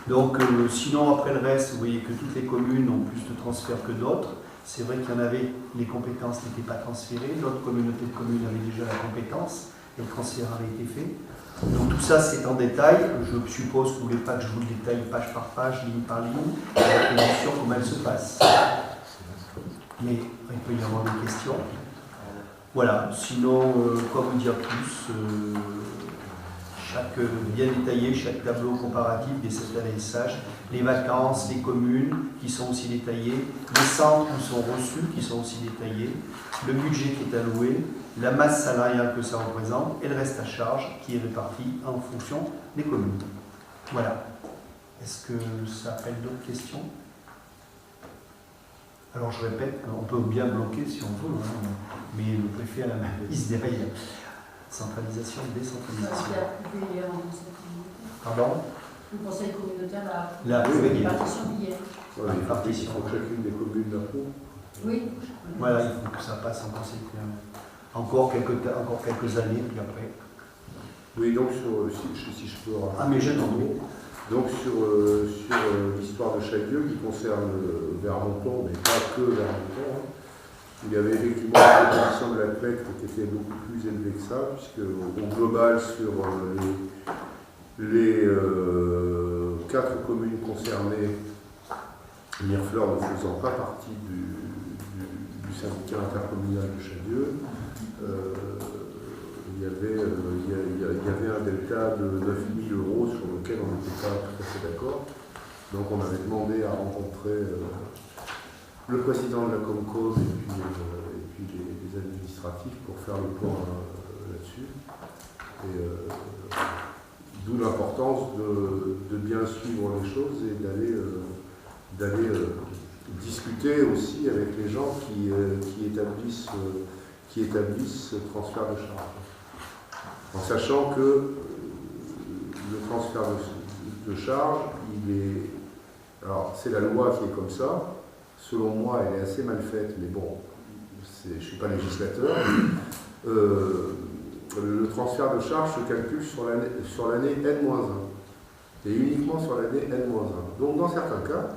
Donc, sinon, après le reste, vous voyez que toutes les communes ont plus de transferts que d'autres. C'est vrai qu'il y en avait, les compétences n'étaient pas transférées, d'autres communautés de communes avaient déjà la compétence, et le transfert avait été fait. Donc tout ça, c'est en détail. Je suppose que vous ne voulez pas que je vous le détaille page par page, ligne par ligne, la condition, comment elle se passe. Mais il peut y avoir des questions. Voilà, sinon, quoi vous dire plus bien détaillé, chaque tableau comparatif des atterrissages, les vacances, les communes qui sont aussi détaillées, les centres où sont reçus qui sont aussi détaillés, le budget qui est alloué, la masse salariale que ça représente et le reste à charge qui est réparti en fonction des communes. Voilà. Est-ce que ça appelle d'autres questions? Alors je répète, on peut bien bloquer si on veut, hein, mais le préfet a la main mise derrière. Centralisation, décentralisation. Pardon? Le conseil communautaire La répartition hier. Voilà, il faut que chacune des communes l'approuve. Oui. Voilà, il faut que ça passe en conseil communautaire. Encore quelques années, puis après. Oui, donc si je peux... Ah, mais j'attends. Donc sur l'histoire de Chadieux qui concerne Vermonton, mais pas que Vermonton, hein, il y avait effectivement une proposition de la collecte qui était beaucoup plus élevée que ça, puisque au global, sur les 4 communes concernées, Mirefleur ne faisant pas partie du syndicat intercommunal de Chadieux, il y avait un delta de 9 000 € sur lequel on n'était pas tout à fait d'accord. Donc on avait demandé à rencontrer le président de la Comcom et puis les administratifs pour faire le point là-dessus. D'où l'importance de bien suivre les choses et d'aller discuter aussi avec les gens qui établissent ce transfert de charge. En sachant que le transfert de charge, alors c'est la loi qui est comme ça, selon moi elle est assez mal faite, mais bon, je ne suis pas législateur. Le transfert de charge se calcule sur l'année N-1, et uniquement sur l'année N-1. Donc dans certains cas,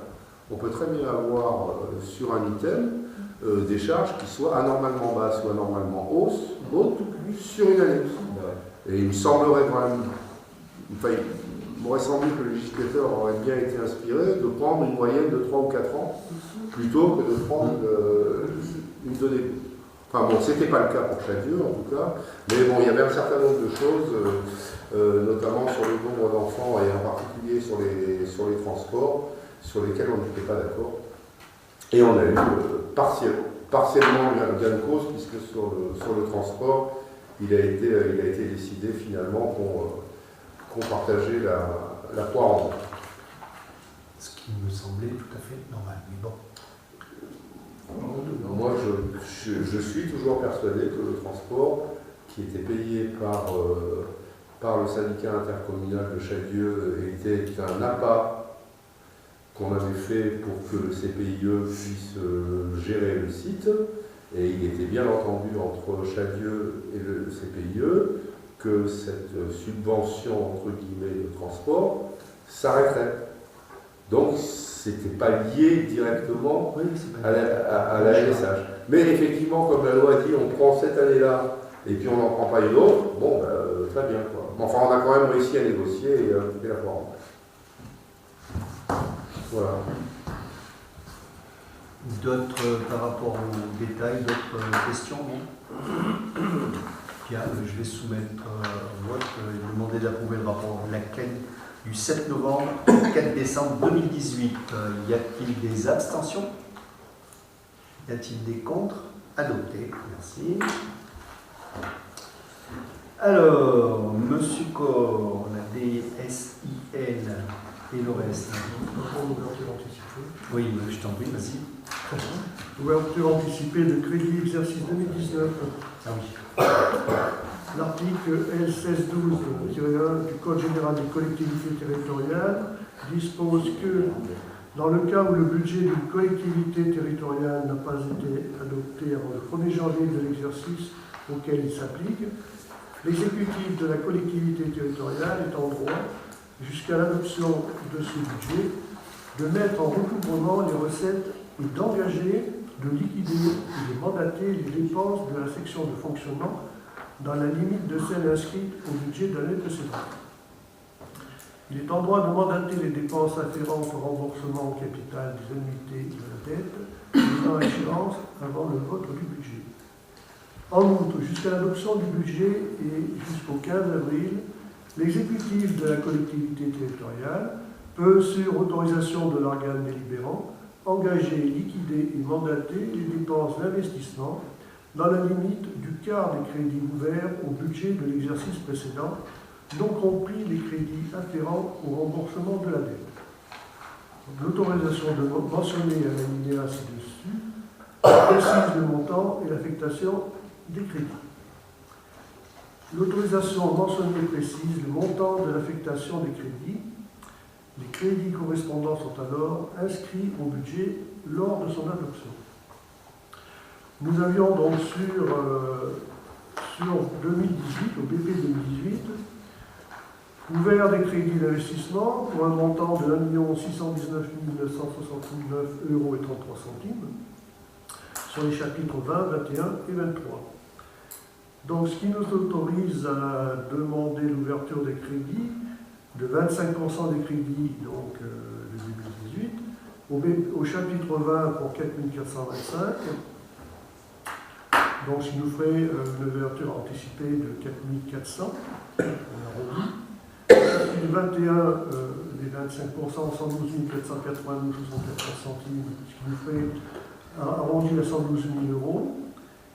on peut très bien avoir sur un item des charges qui soient anormalement basses ou anormalement hautes sur une année. Et il me semblerait quand même, il m'aurait semblé que le législateur aurait bien été inspiré de prendre une moyenne de 3 ou 4 ans plutôt que de prendre une donnée. Enfin bon, c'était pas le cas pour Chadieux en tout cas, mais bon, il y avait un certain nombre de choses, notamment sur le nombre d'enfants et en particulier sur les transports, sur lesquels on n'était pas d'accord. Et on a eu partiellement gain de cause, puisque sur le transport, il a été décidé finalement qu'on partageait la poire en deux. Ce qui me semblait tout à fait normal, mais bon. Moi, je suis toujours persuadé que le transport, qui était payé par le syndicat intercommunal de Chadieux, était un appât qu'on avait fait pour que le CPIE puisse gérer le site, et il était bien entendu entre Chadieux et le CPIE que cette subvention entre guillemets de transport s'arrêterait. Donc c'était pas lié directement à la LSH. Mais effectivement, comme la loi dit, on prend cette année-là et puis on n'en prend pas une autre, bon, très bien quoi. Enfin, on a quand même réussi à négocier et à couper la poire. Voilà. D'autres, par rapport aux détails, d'autres questions, non? Bien, je vais soumettre au vote et demander d'approuver le rapport laquelle du 7 novembre au 4 décembre 2018. Y a-t-il des abstentions? Y a-t-il des contre? Adopté. Merci. Alors, Monsieur Corr, la DSIL et le reste. Oui, je t'en prie, vas-y. Ouverture anticipée de crédit exercice 2019. Ah oui. L'article L1612-1 du Code général des collectivités territoriales dispose que, dans le cas où le budget d'une collectivité territoriale n'a pas été adopté avant le 1er janvier de l'exercice auquel il s'applique, l'exécutif de la collectivité territoriale est en droit, jusqu'à l'adoption de ce budget, de mettre en recouvrement les recettes et d'engager, de liquider et de mandater les dépenses de la section de fonctionnement dans la limite de celles inscrites au budget de l'année précédente. Il est en droit de mandater les dépenses afférentes au remboursement au capital des annuités de la dette étant à échéance avant le vote du budget. En outre, jusqu'à l'adoption du budget et jusqu'au 15 avril, L'exécutif de la collectivité territoriale peut, sur autorisation de l'organe délibérant, engager, liquider et mandater les dépenses d'investissement dans la limite du quart des crédits ouverts au budget de l'exercice précédent, non compris les crédits afférents au remboursement de la dette. L'autorisation mentionnée à l'alinéa ci-dessus précise le montant et l'affectation des crédits. L'autorisation mentionnée précise le montant de l'affectation des crédits. Les crédits correspondants sont alors inscrits au budget lors de son adoption. Nous avions donc sur 2018, au BP 2018, ouvert des crédits d'investissement pour un montant de 1 619 969 € et 33 centimes sur les chapitres 20, 21 et 23. Donc, ce qui nous autorise à demander l'ouverture des crédits de 25% des crédits donc, de 2018, au chapitre 20 pour 4 425, donc ce qui nous ferait une ouverture anticipée de 4 400, on arrondit. Au chapitre 21, les 25%, 112 492 74 centimes, ce qui nous ferait arrondi à 112 000 €.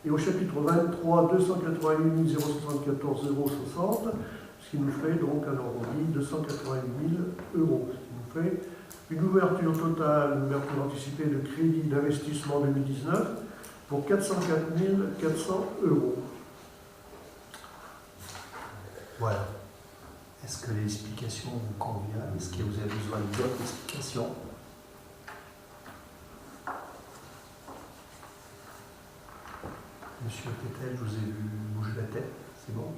Et au chapitre 23, 288 074,60 €, ce qui nous ferait donc un arrondi de 288 000 €. Ce qui nous fait une ouverture totale, une ouverture anticipée de crédit d'investissement 2019 pour 404 400 €. Voilà. Est-ce que l'explication vous convient? Est-ce que vous avez besoin d'autres explications? Monsieur Pétel, je vous ai vu bouger la tête, c'est bon?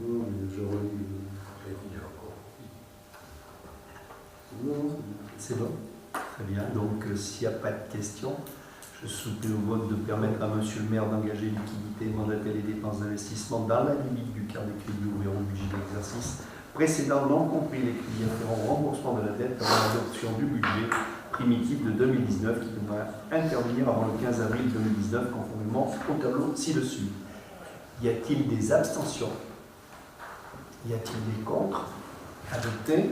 Non, mais j'aurais eu crédit encore. Non, c'est bon. Très bien. Donc, s'il n'y a pas de questions, je soumets au vote de permettre à Monsieur le maire d'engager liquidité et mandater les dépenses d'investissement dans la limite du quart des crédits ouverts au budget de l'exercice précédent, non compris les crédits afférents au remboursement de la dette avant l'adoption du budget primitif de 2019 qui devra intervenir avant le 15 avril 2019 conformément au tableau ci-dessus. Y a-t-il des abstentions? Y a-t-il des contre? Adopté.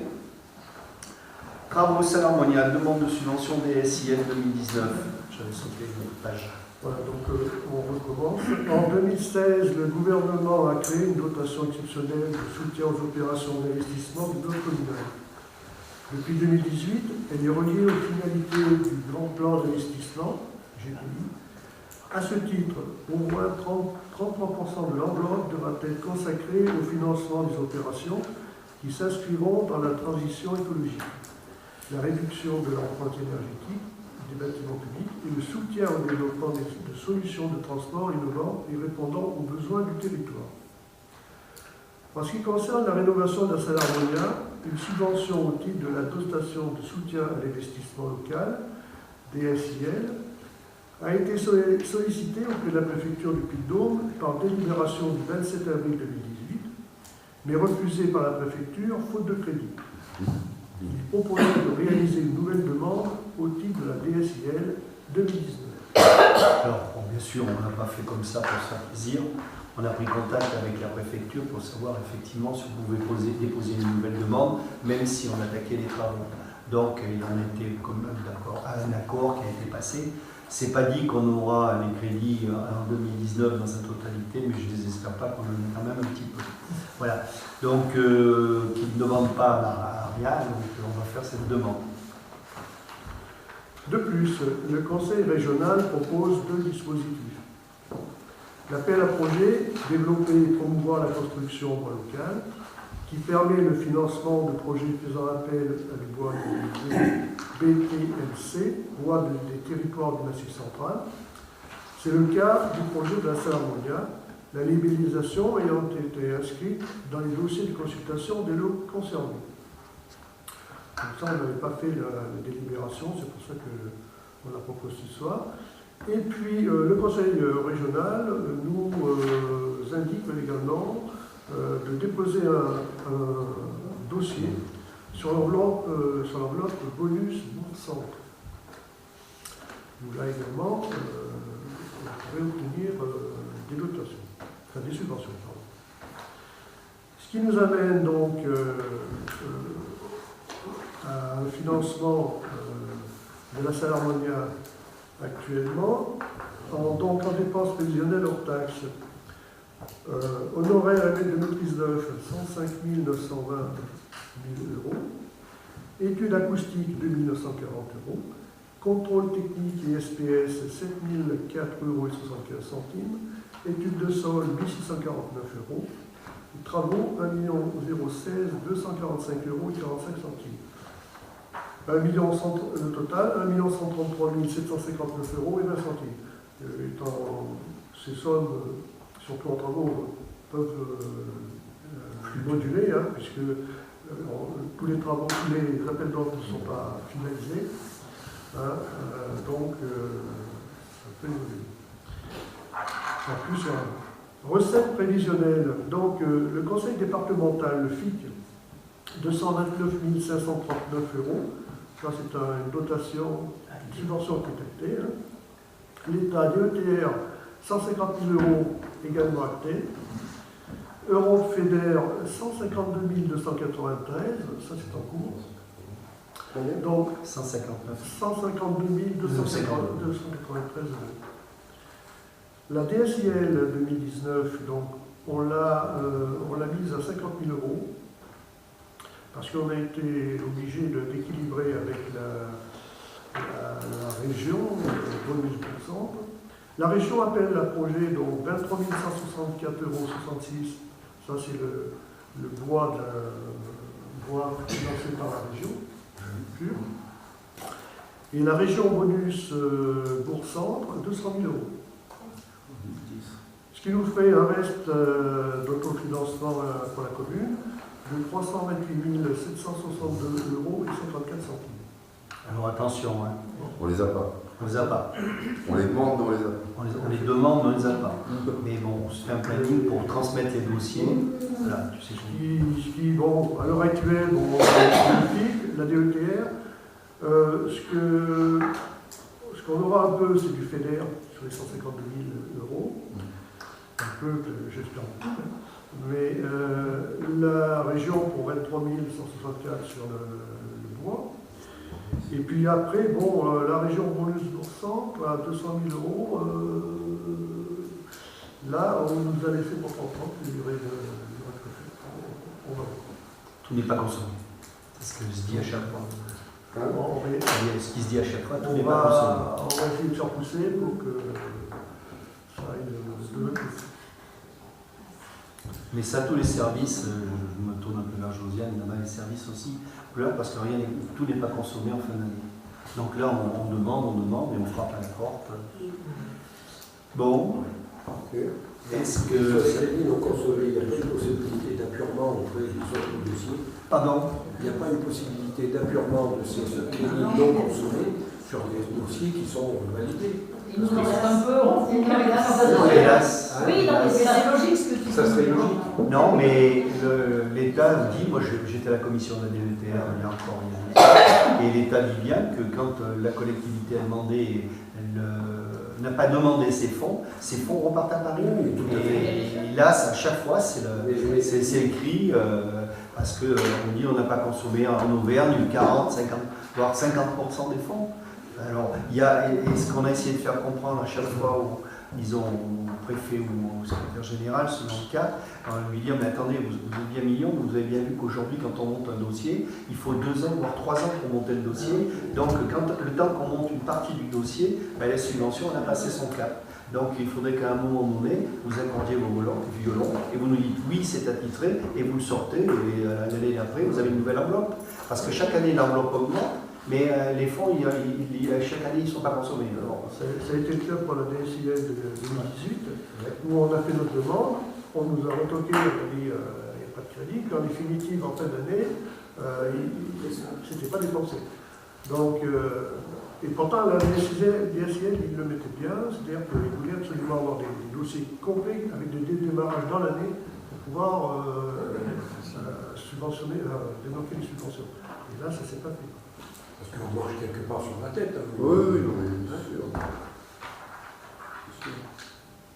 Travaux salariales, demande de subvention DSIL 2019. J'avais sauté une page. Voilà, donc on recommence. En 2016, le gouvernement a créé une dotation exceptionnelle de soutien aux opérations d'investissement du bloc communal. Depuis 2018, elle est reliée aux finalités du grand plan d'investissement, GPI. À ce titre, au moins 33% de l'enveloppe devra être consacrée au financement des opérations qui s'inscriront dans la transition écologique, la réduction de l'empreinte énergétique des bâtiments publics et le soutien au développement de solutions de transport innovantes et répondant aux besoins du territoire. En ce qui concerne la rénovation de la salle Harmonia, une subvention au titre de la dotation de soutien à l'investissement local, DSIL, a été sollicitée auprès de la préfecture du Puy-de-Dôme par délibération du 27 avril 2018, mais refusée par la préfecture faute de crédit. Il est proposé de réaliser une nouvelle demande au titre de la DSIL 2019. Alors, bon, bien sûr, on n'a pas fait comme ça pour se faire plaisir. On a pris contact avec la préfecture pour savoir effectivement si vous pouvez déposer une nouvelle demande, même si on attaquait les travaux. Donc, il en était quand même d'accord à un accord qui a été passé. C'est pas dit qu'on aura les crédits en 2019 dans sa totalité, mais je ne désespère pas qu'on en ait quand même un petit peu. Voilà. Donc, qu'ils ne demandent pas à rien, donc on va faire cette demande. De plus, le Conseil régional propose deux dispositifs. L'appel à projet, développer et promouvoir la construction en bois local, qui permet le financement de projets faisant appel à du bois BTLC, bois des territoires du Massif central. C'est le cas du projet de la salle Harmonia, la libellisation ayant été inscrite dans les dossiers de consultation des lots concernés. Comme ça, on n'avait pas fait la délibération, c'est pour ça qu'on la propose ce soir. Et puis, le Conseil régional nous indique également de déposer un dossier sur l'enveloppe bonus bourg-centre. Où là également, on pourrait obtenir des dotations, enfin des subventions. Pardon. Ce Ce qui nous amène donc à un financement de la Salle-Harmonia actuellement, donc en dépenses prévisionnelles hors taxes. Honoraires et maîtres de maîtrise d'œuvre, 105 920 000 euros. Études acoustiques, 2 940 euros. Contrôle technique et SPS, 7 004,75 euros. Études de sol, 1 649 euros. Et travaux, 1 016 245 euros et 45 centimes. Le total, 1 133 759 euros et 20 centimes. Ces sommes, surtout en travaux, peuvent moduler, hein, puisque tous les travaux, tous les appels d'offres ne sont pas finalisés. Hein, donc, ça peut évoluer. En plus, recettes prévisionnelles. Donc, le conseil départemental, le FIC, 229 539 euros. Ça, c'est une dotation, une subvention qui est actée. Hein. L'État, DETR, 150 000 euros également actés. Europe Fédère, 152 293, ça c'est en cours. Donc 152 293 euros. La DSIL 2019, donc on l'a mise à 50 000 euros parce qu'on a été obligé d'équilibrer avec la région, bonus pour centre. La région appelle à projet donc 23 164,66 euros. Ça, c'est le bois financé par la région, pur. Et la région bonus Bourg-Centre, 200 000 euros. Ce qui nous fait un reste d'autofinancement pour la commune de 328 762 euros et 54 centimes. Alors attention, hein. On les a pas. On les a pas. On les demande, mais on les a pas. On les demande, mais on les a pas. Mais bon, on se fait un planning pour transmettre les dossiers. Voilà, tu sais bon, à l'heure actuelle, bon, la DETR, ce qu'on aura un peu, c'est du FEDER sur les 152 000 euros. Un peu de gestion. Mais la région pour 23 164 sur le bois. Et puis après, bon, la région bonus Bourg-Centre à 200 000 euros, là, on nous a laissé pour 30 ans, il y aurait tout n'est pas consommé. C'est ce que je dis à chaque fois. Ce qui se dit à chaque fois, tout n'est pas consommé. On va essayer de faire pousser pour que ça aille de l'autre côté. Mais ça, tous les services, je me tourne un peu vers Josiane, il y en a les services aussi, pleurent parce que tout n'est pas consommé en fin d'année. Donc là, on demande et on frappe à la porte. Bon. Est-ce que. Sur les crédits non consommés, il n'y a pas une possibilité d'appurement auprès des autres dossiers? Pardon? Il n'y a pas une possibilité d'appurement de ces crédits non consommés sur des dossiers qui sont validés? Il nous en reste un peu, on finit avec la sensation. Hélas. Oui, non, mais c'est logique ce que tu dis. Ça serait logique. Non, mais l'État dit, moi j'étais à la commission de la DETR il y a encore une année, et l'État dit bien que quand la collectivité a demandé, elle n'a pas demandé ses fonds repartent à Paris. Et là, à chaque fois, c'est écrit, parce qu'on dit on n'a pas consommé en Auvergne 40, 50, voire 50% des fonds. Alors, et ce qu'on a essayé de faire comprendre à chaque fois où ils ont au préfet ou au secrétaire général, selon le cas, on lui dit mais attendez, vous êtes bien millions, vous avez bien vu qu'aujourd'hui, quand on monte un dossier, il faut 2 ans, voire 3 ans pour monter le dossier. Donc, le temps qu'on monte une partie du dossier, la subvention, on a passé son cap. Donc, il faudrait qu'à un moment donné, vous accordiez vos violons et vous nous dites oui, c'est attitré, et vous le sortez, et l'année d'après, vous avez une nouvelle enveloppe. Parce que chaque année, l'enveloppe augmente. Mais les fonds, chaque année, ils ne sont pas consommés. Alors, ça a été le cas pour la DSIL de 2018, où on a fait notre demande, on nous a retoqué, on a dit il n'y a pas de crédit, puis en définitive, en fin d'année, c'était pas dépensé. Donc, et pourtant, la DSIL, ils le mettaient bien, c'est-à-dire qu'ils voulaient absolument avoir des dossiers complets avec des démarrages dans l'année pour pouvoir subventionner, débloquer les subventions. Et là, ça ne s'est pas fait. Parce qu'on marche quelque part sur la tête. Hein. Oui, bien sûr.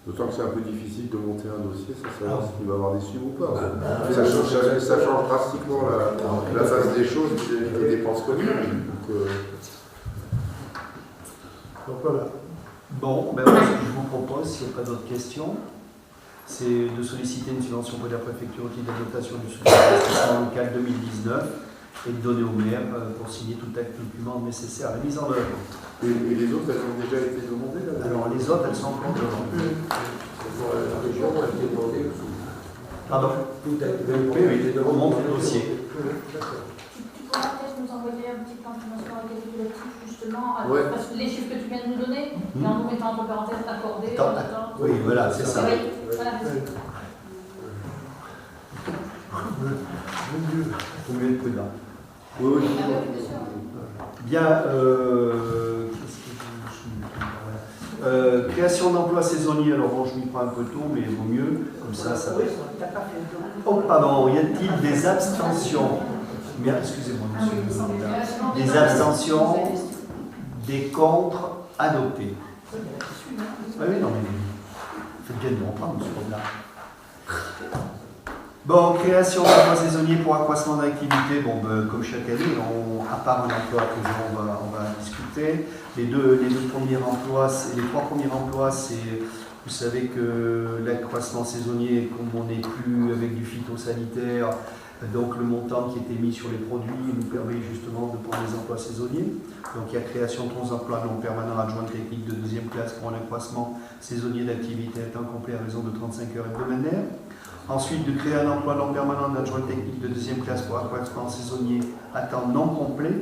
D'autant que c'est un peu difficile de monter un dossier sans savoir s'il va avoir des sous ou pas. Ça change drastiquement la face des choses des dépenses communes. Donc voilà. Bon, ben, moi, ce que je vous propose, s'il n'y a pas d'autres questions, c'est de solliciter une subvention pour la préfecture au titre d'adaptation du soutien d'investissement local 2019 et de donner au maire pour signer tout acte document nécessaire à la mise en œuvre. Et les autres, elles ont déjà été demandées là? Alors les autres, elles sont encore devant. Pour la région, elle a été demandée aussi. Pardon? Tout a été Oui, on monte le dossier. D'accord. Tu pourras peut-être nous envoyer un petit plan de financement récapitulatif justement, Ouais. parce que les chiffres que tu viens de nous donner, mais en nous mettant entre parenthèses accordé. Oui, voilà, c'est ça. Oui, voilà. Faut mieux être prudent. Oui, oui. Ah oui, bien sûr. Bien, création d'emplois saisonniers, alors bon, je m'y prends un peu tôt, mais il vaut mieux, comme ça, ça va. Oh, pardon, y a-t-il des abstentions? Bien, excusez-moi, monsieur. Des abstentions, des contre, adoptés. Ah oui, non, mais faites bien de me reprendre, monsieur Robert. Bon, création d'emplois saisonniers pour accroissement d'activité. Bon, ben, comme chaque année, à part un emploi que on va discuter. Les trois premiers emplois, c'est, vous savez que l'accroissement saisonnier, comme on n'est plus avec du phytosanitaire, donc le montant qui était mis sur les produits nous permet justement de prendre les emplois saisonniers. Donc il y a création de 11 emplois non permanents adjoints techniques de deuxième classe pour un accroissement saisonnier d'activité à temps complet à raison de 35 heures hebdomadaires. Ensuite, de créer un emploi non permanent d'adjoint technique de deuxième classe pour accroissement saisonnier à temps non complet.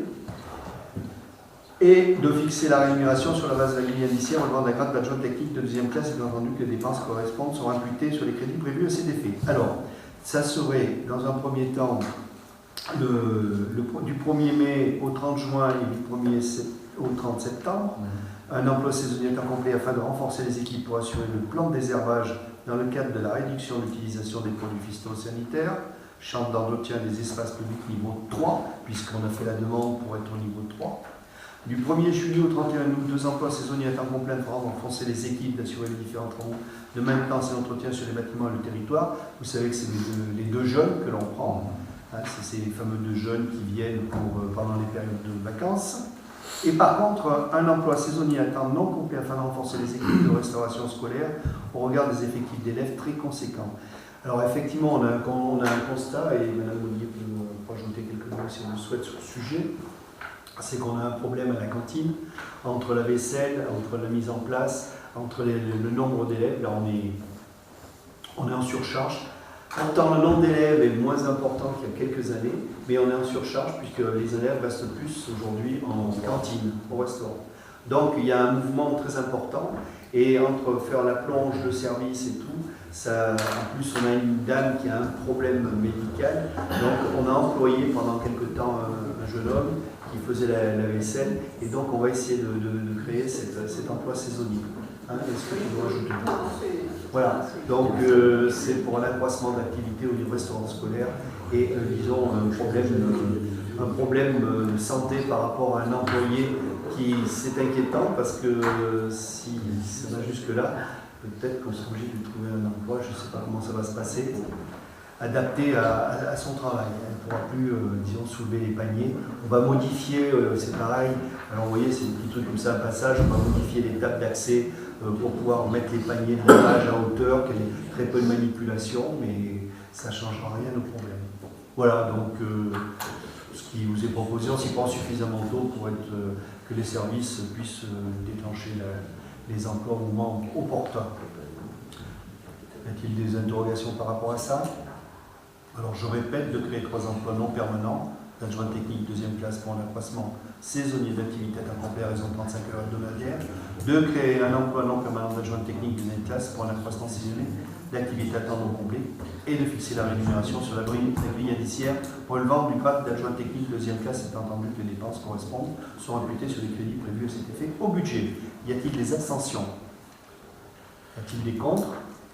Et de fixer la rémunération sur la base de la grille indiciaire relevant d'un grade d'adjoint technique de deuxième classe, et bien entendu que les dépenses correspondantes sont imputées sur les crédits prévus à cet effet. Alors, ça serait, dans un premier temps, du 1er mai au 30 juin et du 1er au 30 septembre, un emploi saisonnier à temps complet afin de renforcer les équipes pour assurer le plan de désherbage dans le cadre de la réduction de l'utilisation des produits phytosanitaires, chambre d'entretien des espaces publics niveau 3, puisqu'on a fait la demande pour être au niveau 3. Du 1er juillet au 31 août, 2 emplois saisonniers à temps complet pour renforcer les équipes, d'assurer les différents travaux de maintenance et d'entretien sur les bâtiments et le territoire. Vous savez que c'est les deux jeunes que l'on prend. Hein, c'est ces fameux 2 jeunes qui viennent pendant les périodes de vacances. Et par contre, un emploi saisonnier à temps non complet afin de renforcer les équipes de restauration scolaire au regard des effectifs d'élèves très conséquents. Alors effectivement, on a un constat, et Mme Monnier peut rajouter quelques mots si on le souhaite sur le sujet, c'est qu'on a un problème à la cantine, entre la vaisselle, entre la mise en place, entre le nombre d'élèves. Là, on est en surcharge. Pourtant, le nombre d'élèves est moins important qu'il y a quelques années, mais on est en surcharge puisque les élèves restent plus aujourd'hui en cantine, au restaurant. Donc, il y a un mouvement très important, et entre faire la plonge, le service et tout, ça, en plus, on a une dame qui a un problème médical, donc on a employé pendant quelque temps un jeune homme qui faisait la vaisselle, et donc on va essayer de créer cet emploi saisonnier. Hein, est-ce que je dois ajouter? Voilà, donc c'est pour un accroissement d'activité au niveau restaurant scolaire et disons un problème de santé par rapport à un employé qui c'est inquiétant parce que si ça va jusque-là, peut-être qu'on sera obligé de trouver un emploi, je ne sais pas comment ça va se passer, adapté à son travail. Elle ne pourra plus, disons, soulever les paniers. On va modifier, c'est pareil, alors vous voyez, c'est des petits trucs comme ça, un passage, on va modifier l'étape d'accès pour pouvoir mettre les paniers de lavage à hauteur, qu'il y ait très peu de manipulation, mais ça ne changera rien au problème. Voilà, donc ce qui vous est proposé, on s'y prend suffisamment tôt pour que les services puissent déclencher les emplois au moment opportun. Y a-t-il des interrogations par rapport à ça? Alors je répète, de créer 3 emplois non permanents, d'adjoint technique deuxième classe pour un accroissement saisonnier d'activité à temps complet à raison de 35 heures hebdomadaires, de créer un emploi non permanent d'adjoint technique deuxième classe pour un accroissement saisonnier d'activité à temps non complet, et de fixer la rémunération sur la grille indiciaire relevant du grade d'adjoint technique deuxième classe, étant entendu que les dépenses correspondantes sont imputées sur les crédits prévus à cet effet au budget. Y a-t-il des abstentions? Y a-t-il des contre?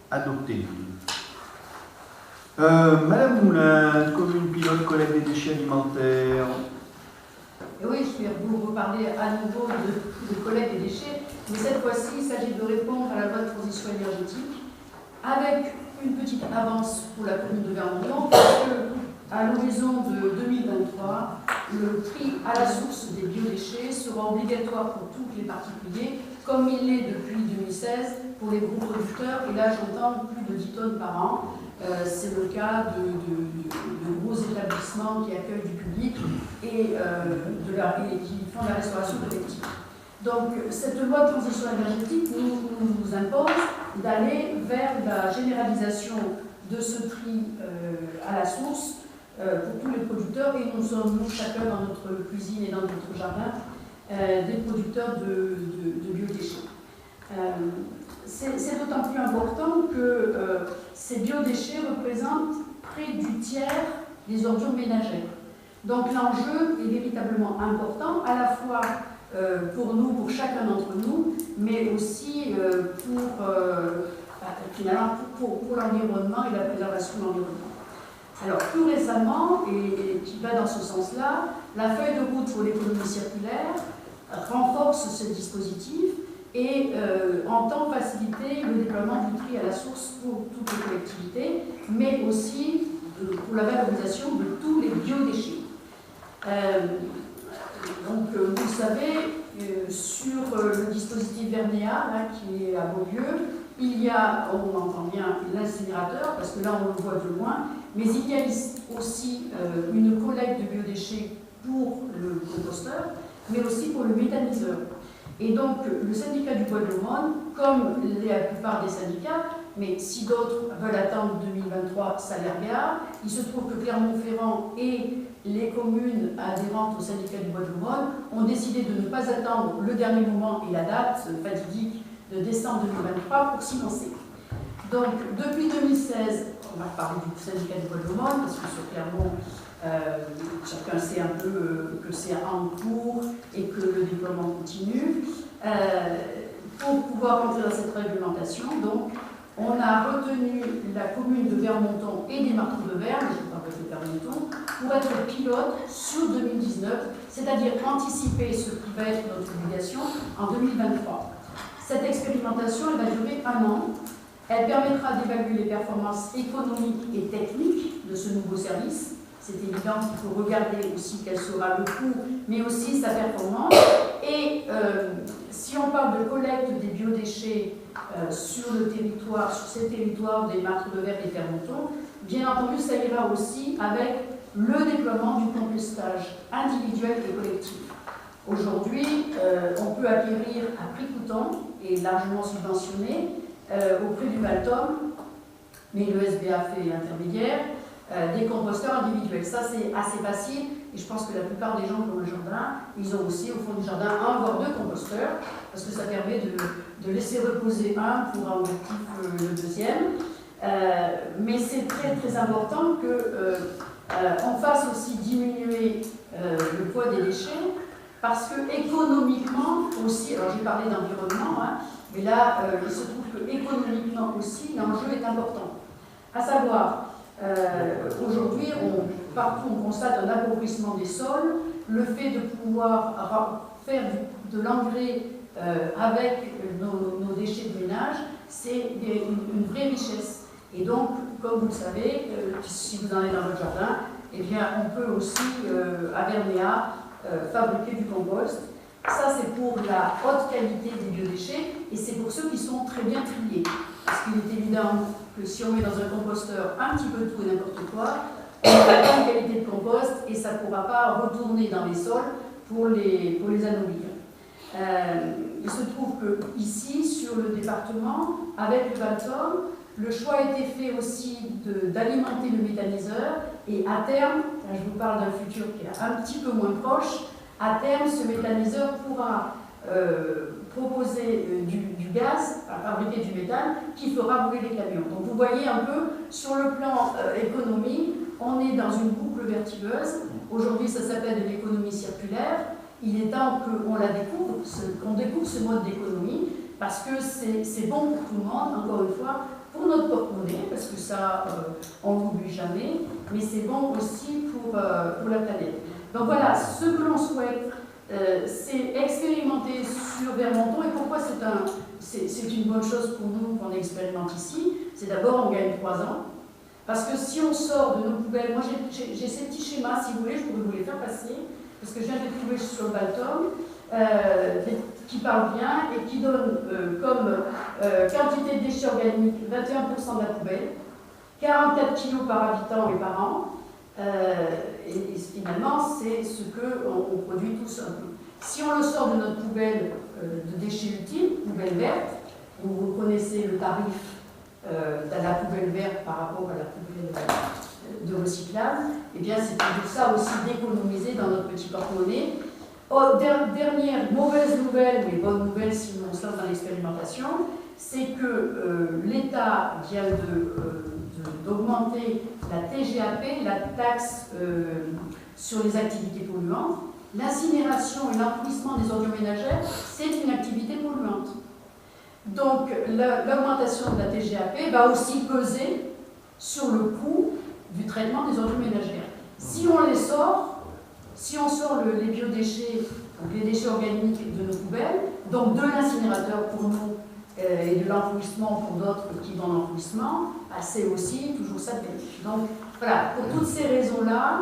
Adopté. Madame Moulin, commune pilote collecte des déchets alimentaires. Et oui, je vais vous reparler à nouveau de collecte des déchets, mais cette fois-ci, il s'agit de répondre à la loi de transition énergétique avec une petite avance pour la commune de Vermont, parce qu'à l'horizon de 2023, le tri à la source des biodéchets sera obligatoire pour tous les particuliers, comme il l'est depuis 2016 pour les gros producteurs, et là j'entends plus de 10 tonnes par an. C'est le cas de gros établissements qui accueillent du public et qui font la restauration collective. Donc cette loi de transition énergétique nous impose d'aller vers la généralisation de ce tri à la source pour tous les producteurs, et nous sommes, nous, chacun dans notre cuisine et dans notre jardin, des producteurs de biodéchets. C'est d'autant plus important que ces biodéchets représentent près du tiers des ordures ménagères. Donc l'enjeu est véritablement important, à la fois pour nous, pour chacun d'entre nous, mais aussi pour l'environnement et la préservation de l'environnement. Alors plus récemment, et qui va dans ce sens-là, la feuille de route pour l'économie circulaire renforce ce dispositif et entend faciliter le déploiement du tri à la source pour toutes les collectivités, mais aussi pour la valorisation de tous les biodéchets. Donc, vous le savez, sur le dispositif Vernéa, là, qui est à Beaulieu, il y a, on entend bien, l'incinérateur, parce que là on le voit de loin, mais il y a aussi une collecte de biodéchets pour le composteur, mais aussi pour le méthaniseur. Et donc, le syndicat du Bois de l'Aumône, comme la plupart des syndicats, mais si d'autres veulent attendre 2023, ça les regarde, il se trouve que Clermont-Ferrand et les communes adhérentes au syndicat du Bois de l'Aumône ont décidé de ne pas attendre le dernier moment et la date fatidique de décembre 2023 pour s'y lancer. Donc, depuis 2016, on va parler du syndicat du Bois de l'Aumône, parce que sur Clermont, chacun sait un peu que c'est en cours et que le déploiement continue. Pour pouvoir entrer dans cette réglementation, donc, on a retenu la commune de Vermonton et des Marteaux de Verne, je parle de Vermonton, pour être pilote sur 2019, c'est-à-dire anticiper ce qui va être notre obligation en 2023. Cette expérimentation, elle va durer 1 an. Elle permettra d'évaluer les performances économiques et techniques de ce nouveau service. C'est évident qu'il faut regarder aussi quel sera le coût, mais aussi sa performance. Et si on parle de collecte des biodéchets sur le territoire, sur ces territoires des Martres de Verne et Vermonton, bien entendu, ça ira aussi avec le déploiement du compostage individuel et collectif. Aujourd'hui, on peut acquérir à prix coûtant et largement subventionné auprès du Valtom, mais le SBA fait intermédiaire, des composteurs individuels. Ça, c'est assez facile, et je pense que la plupart des gens qui ont un jardin, ils ont aussi au fond du jardin 1 voire 2 composteurs, parce que ça permet de laisser reposer un pour un objectif le deuxième. Mais c'est très très important qu'on fasse aussi diminuer le poids des déchets, parce que économiquement aussi, alors j'ai parlé d'environnement, hein, mais là il se trouve que économiquement aussi l'enjeu est important. À savoir, aujourd'hui, partout on constate un appauvrissement des sols, le fait de pouvoir faire de l'engrais avec nos déchets de ménage, c'est une vraie richesse. Et donc, comme vous le savez, si vous en êtes dans votre jardin, eh bien, on peut aussi, à Vernéa, fabriquer du compost. Ça, c'est pour la haute qualité des biodéchets et c'est pour ceux qui sont très bien triés. Parce qu'il est évident que si on met dans un composteur un petit peu tout et n'importe quoi, on n'a pas une qualité de compost et ça ne pourra pas retourner dans les sols pour les anoblir. Il se trouve que ici, sur le département, avec le Valtom, le choix a été fait aussi d'alimenter le méthaniseur et à terme, je vous parle d'un futur qui est un petit peu moins proche, à terme ce méthaniseur pourra proposer du gaz, fabriquer du méthane qui fera rouler les camions. Donc vous voyez un peu, sur le plan économie, on est dans une boucle vertueuse. Aujourd'hui ça s'appelle de l'économie circulaire. Il est temps qu'on la découvre, qu'on découvre ce mode d'économie, parce que c'est bon pour tout le monde, encore une fois, pour notre porte-monnaie, parce que ça, on ne l'oublie jamais, mais c'est bon aussi pour la planète. Donc voilà, ce que l'on souhaite, c'est expérimenter sur Vermonton. Et pourquoi c'est une bonne chose pour nous qu'on expérimente ici? C'est d'abord, on gagne 3 ans. Parce que si on sort de nos poubelles, moi j'ai ces petits schémas, si vous voulez, je pourrais vous les faire passer, parce que je viens de les trouver sur le Baltom, qui parlent bien et qui donnent comme quantité de déchets organiques 21% de la poubelle, 44 kg par habitant et par an. Et finalement, c'est ce qu'on produit tous un peu. Si on le sort de notre poubelle de déchets utiles, poubelle verte, vous connaissez le tarif de la poubelle verte par rapport à la poubelle de recyclable, eh bien c'est pour ça aussi d'économiser dans notre petit porte-monnaie. Dernière mauvaise nouvelle, mais bonne nouvelle si on se lance dans l'expérimentation, c'est que l'État vient d'augmenter la TGAP, la taxe sur les activités polluantes. L'incinération et l'enfouissement des ordures ménagères, c'est une activité polluante. Donc l'augmentation de la TGAP va aussi peser sur le coût du traitement des ordures ménagères. Si on les sort, si on sort les biodéchets, donc les déchets organiques de nos poubelles, donc de l'incinérateur pour nous et de l'enfouissement pour d'autres qui vont en enfouissement, c'est aussi toujours ça de bénéfice. Donc voilà, pour toutes ces raisons-là,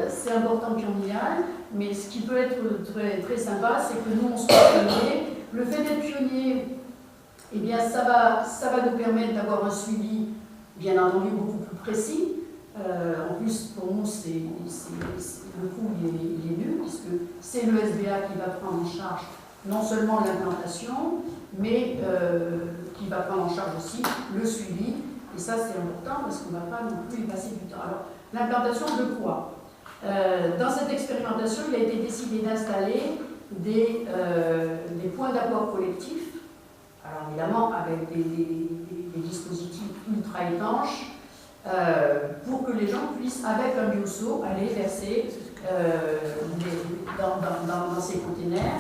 c'est important qu'on y aille, mais ce qui peut être très, très sympa, c'est que nous on soit pionniers. Le fait d'être pionnier, eh bien, ça va nous permettre d'avoir un suivi, bien entendu, beaucoup plus précis. En plus, pour nous, le coût il est nul, puisque c'est le SBA qui va prendre en charge non seulement l'implantation, mais qui va prendre en charge aussi le suivi. Et ça, c'est important parce qu'on ne va pas non plus y passer du temps. Alors, l'implantation de quoi? Dans cette expérimentation, il a été décidé d'installer des points d'apport collectifs, alors évidemment avec des dispositifs ultra étanches, pour que les gens puissent, avec un bioseau, aller verser dans ces containers.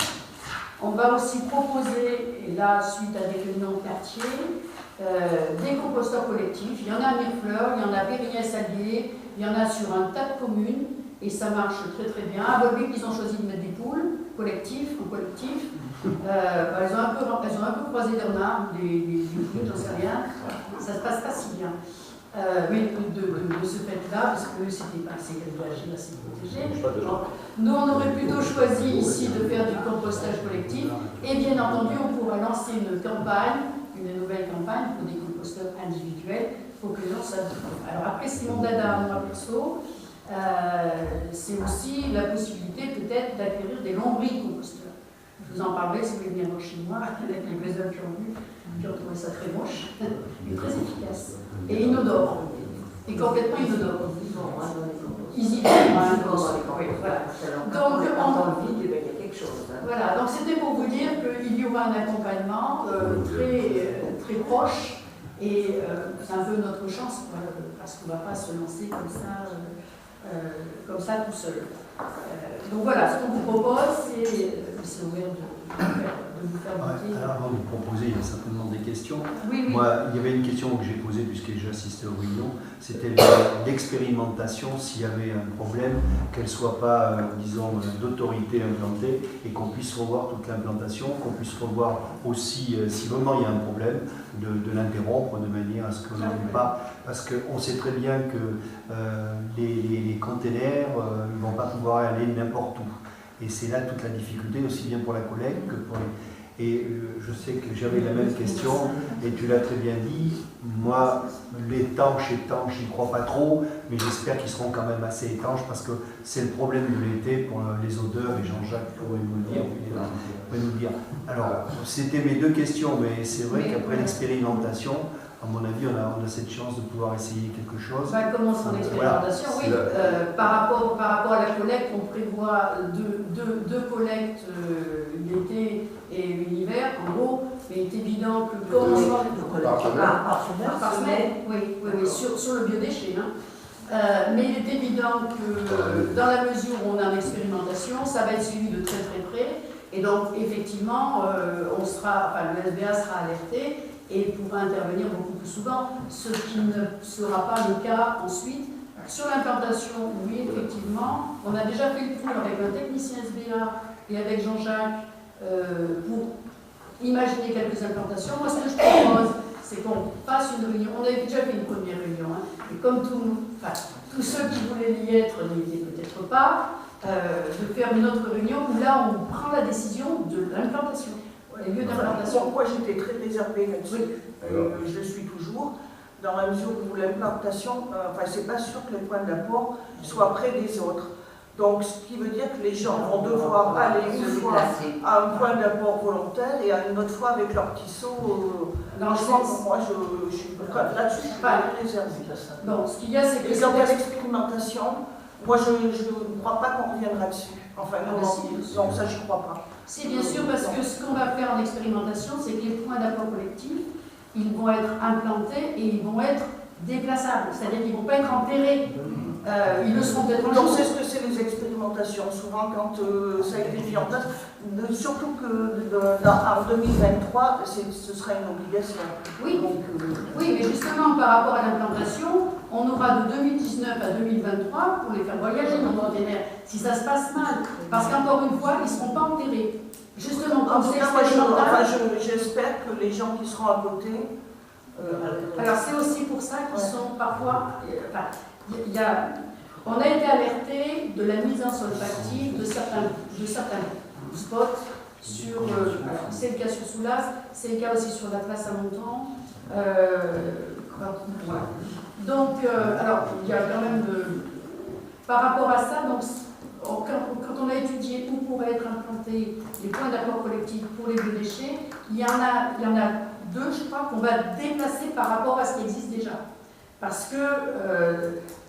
On va aussi proposer, et là, suite à des réunions de quartier, des composteurs collectifs. Il y en a à Mirefleurs, il y en a à Pérignès-Allier, il y en a sur un tas de communes, et ça marche très très bien. À Volvic, ils ont choisi de mettre des poules collectifs ou collectifs. Elles ont un peu croisé des renards, des poules, j'en sais rien. Ça se passe pas si bien. Mais de ce fait-là, parce que c'était pas assez âgé, assez protégé. Nous, on aurait plutôt choisi ici de faire du compostage collectif. Et bien entendu, on pourra lancer une campagne, une nouvelle campagne pour des composteurs individuels, pour que les gens savent. Alors après, c'est mon dada à moi perso. C'est aussi la possibilité peut-être d'acquérir des lombriques composteurs. Je vous en parlerai si vous voulez venir chez moi, avec les personnes qui ont trouvé ça très moche, mais très efficace. Et inodore. Et complètement inodore. Easy. Voilà. Donc, voilà. Donc c'était pour vous dire qu'il y aura un accompagnement très proche. Et c'est un peu notre chance, parce qu'on ne va pas se lancer comme ça tout seul. Donc voilà, ce qu'on vous propose, c'est ouvert de vous faire voter. Alors avant de vous proposer, il y a certainement des questions. Oui, oui. Moi, il y avait une question que j'ai posée puisque j'ai assisté aux réunions, c'était l'expérimentation, s'il y avait un problème, qu'elle ne soit pas, disons, d'autorité implantée et qu'on puisse revoir toute l'implantation, qu'on puisse revoir aussi, si vraiment il y a un problème, de l'interrompre de manière à ce qu'on n'ait pas, parce qu'on sait très bien que les containers, ils ne vont pas pouvoir aller n'importe où. Et c'est là toute la difficulté, aussi bien pour la collecte que pour les... Et je sais que j'avais la même question, et tu l'as très bien dit. Moi, l'étanche, j'y crois pas trop, mais j'espère qu'ils seront quand même assez étanches, parce que c'est le problème de l'été pour les odeurs, et Jean-Jacques pourrait nous dire. Alors, c'était mes deux questions, mais c'est vrai qu'après l'expérimentation, à mon avis, on a cette chance de pouvoir essayer quelque chose. Ça commence en expérimentation, oui. Par rapport à la collecte, on prévoit deux collectes l'été et l'hiver, en gros. Mais il est évident que comme par semaine, oui, sur le biodéchet. Mais il est évident que dans la mesure où on a l'expérimentation, ça va être suivi de très très près. Et donc, effectivement, le SBA sera alerté et pourra intervenir beaucoup plus souvent, ce qui ne sera pas le cas ensuite Sur l'implantation, oui, effectivement, on a déjà fait le tour avec un technicien SBA et avec Jean-Jacques pour imaginer quelques implantations. Moi, ce que je propose, c'est qu'on fasse une réunion. On avait déjà fait une première réunion, et comme tous ceux qui voulaient y être n'y étaient peut-être pas, de faire une autre réunion où là, on prend la décision de l'implantation, les lieux d'implantation. Moi, j'étais très réservée là-dessus. Je le suis toujours. Dans la mesure où l'implantation, c'est pas sûr que les points d'apport soient près des autres. Donc, ce qui veut dire que les gens vont devoir aller une fois à un point d'apport volontaire et à une autre fois avec leur petit seau. Moi, je suis là-dessus, je suis pas réservée. Non, ce qu'il y a, c'est que. Et quant à l'expérimentation, moi, je ne crois pas qu'on reviendra dessus. Enfin, non, ça, je ne crois pas. Si, bien sûr, parce que ce qu'on va faire en expérimentation, c'est que les points d'apport collectif, ils vont être implantés et ils vont être déplaçables, c'est-à-dire qu'ils ne vont pas être enterrés. Ils le seront peut-être un jour. On sait ce que c'est les expérimentations. Souvent, quand ça a été mis en place, surtout qu'en 2023, ce sera une obligation. Oui, oui, mais justement, par rapport à l'implantation, on aura de 2019 à 2023 pour les faire voyager dans container, si ça se passe mal. Parce qu'encore une fois, ils ne seront pas enterrés. Justement, comme c'est expérimental. J'espère que les gens qui seront à côté. Alors, c'est aussi pour ça qu'ils sont parfois. On a été alerté de la mise en solfactive de certains spots sur. C'est le cas sur Soulas, c'est le cas aussi sur la place à Montant. Voilà. Donc, alors, il y a quand même par rapport à ça, donc, quand on a étudié où pourraient être implantés les points d'apport collectif pour les biodéchets, il y en a deux, je crois, qu'on va déplacer par rapport à ce qui existe déjà. Parce que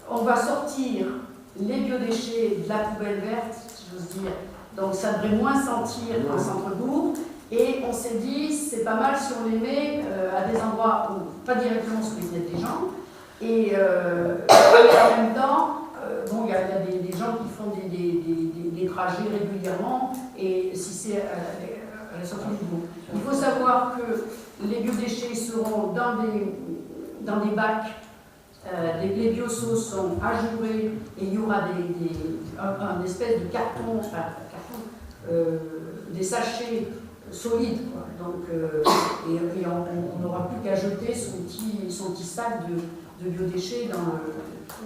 on va sortir les biodéchets de la poubelle verte, si j'ose dire. Donc ça devrait moins sentir qu'en centre-bourg. Et on s'est dit, c'est pas mal si on les met à des endroits où, pas directement sur les têtes des gens. Et en même temps, il y a des gens qui font des trajets régulièrement. Et si c'est à la sortie du bourg. Il faut savoir que les biodéchets seront dans des bacs. Les biosos sont ajourés et il y aura un espèce de carton, des sachets solides, quoi. Donc, et on n'aura plus qu'à jeter son petit sac de biodéchets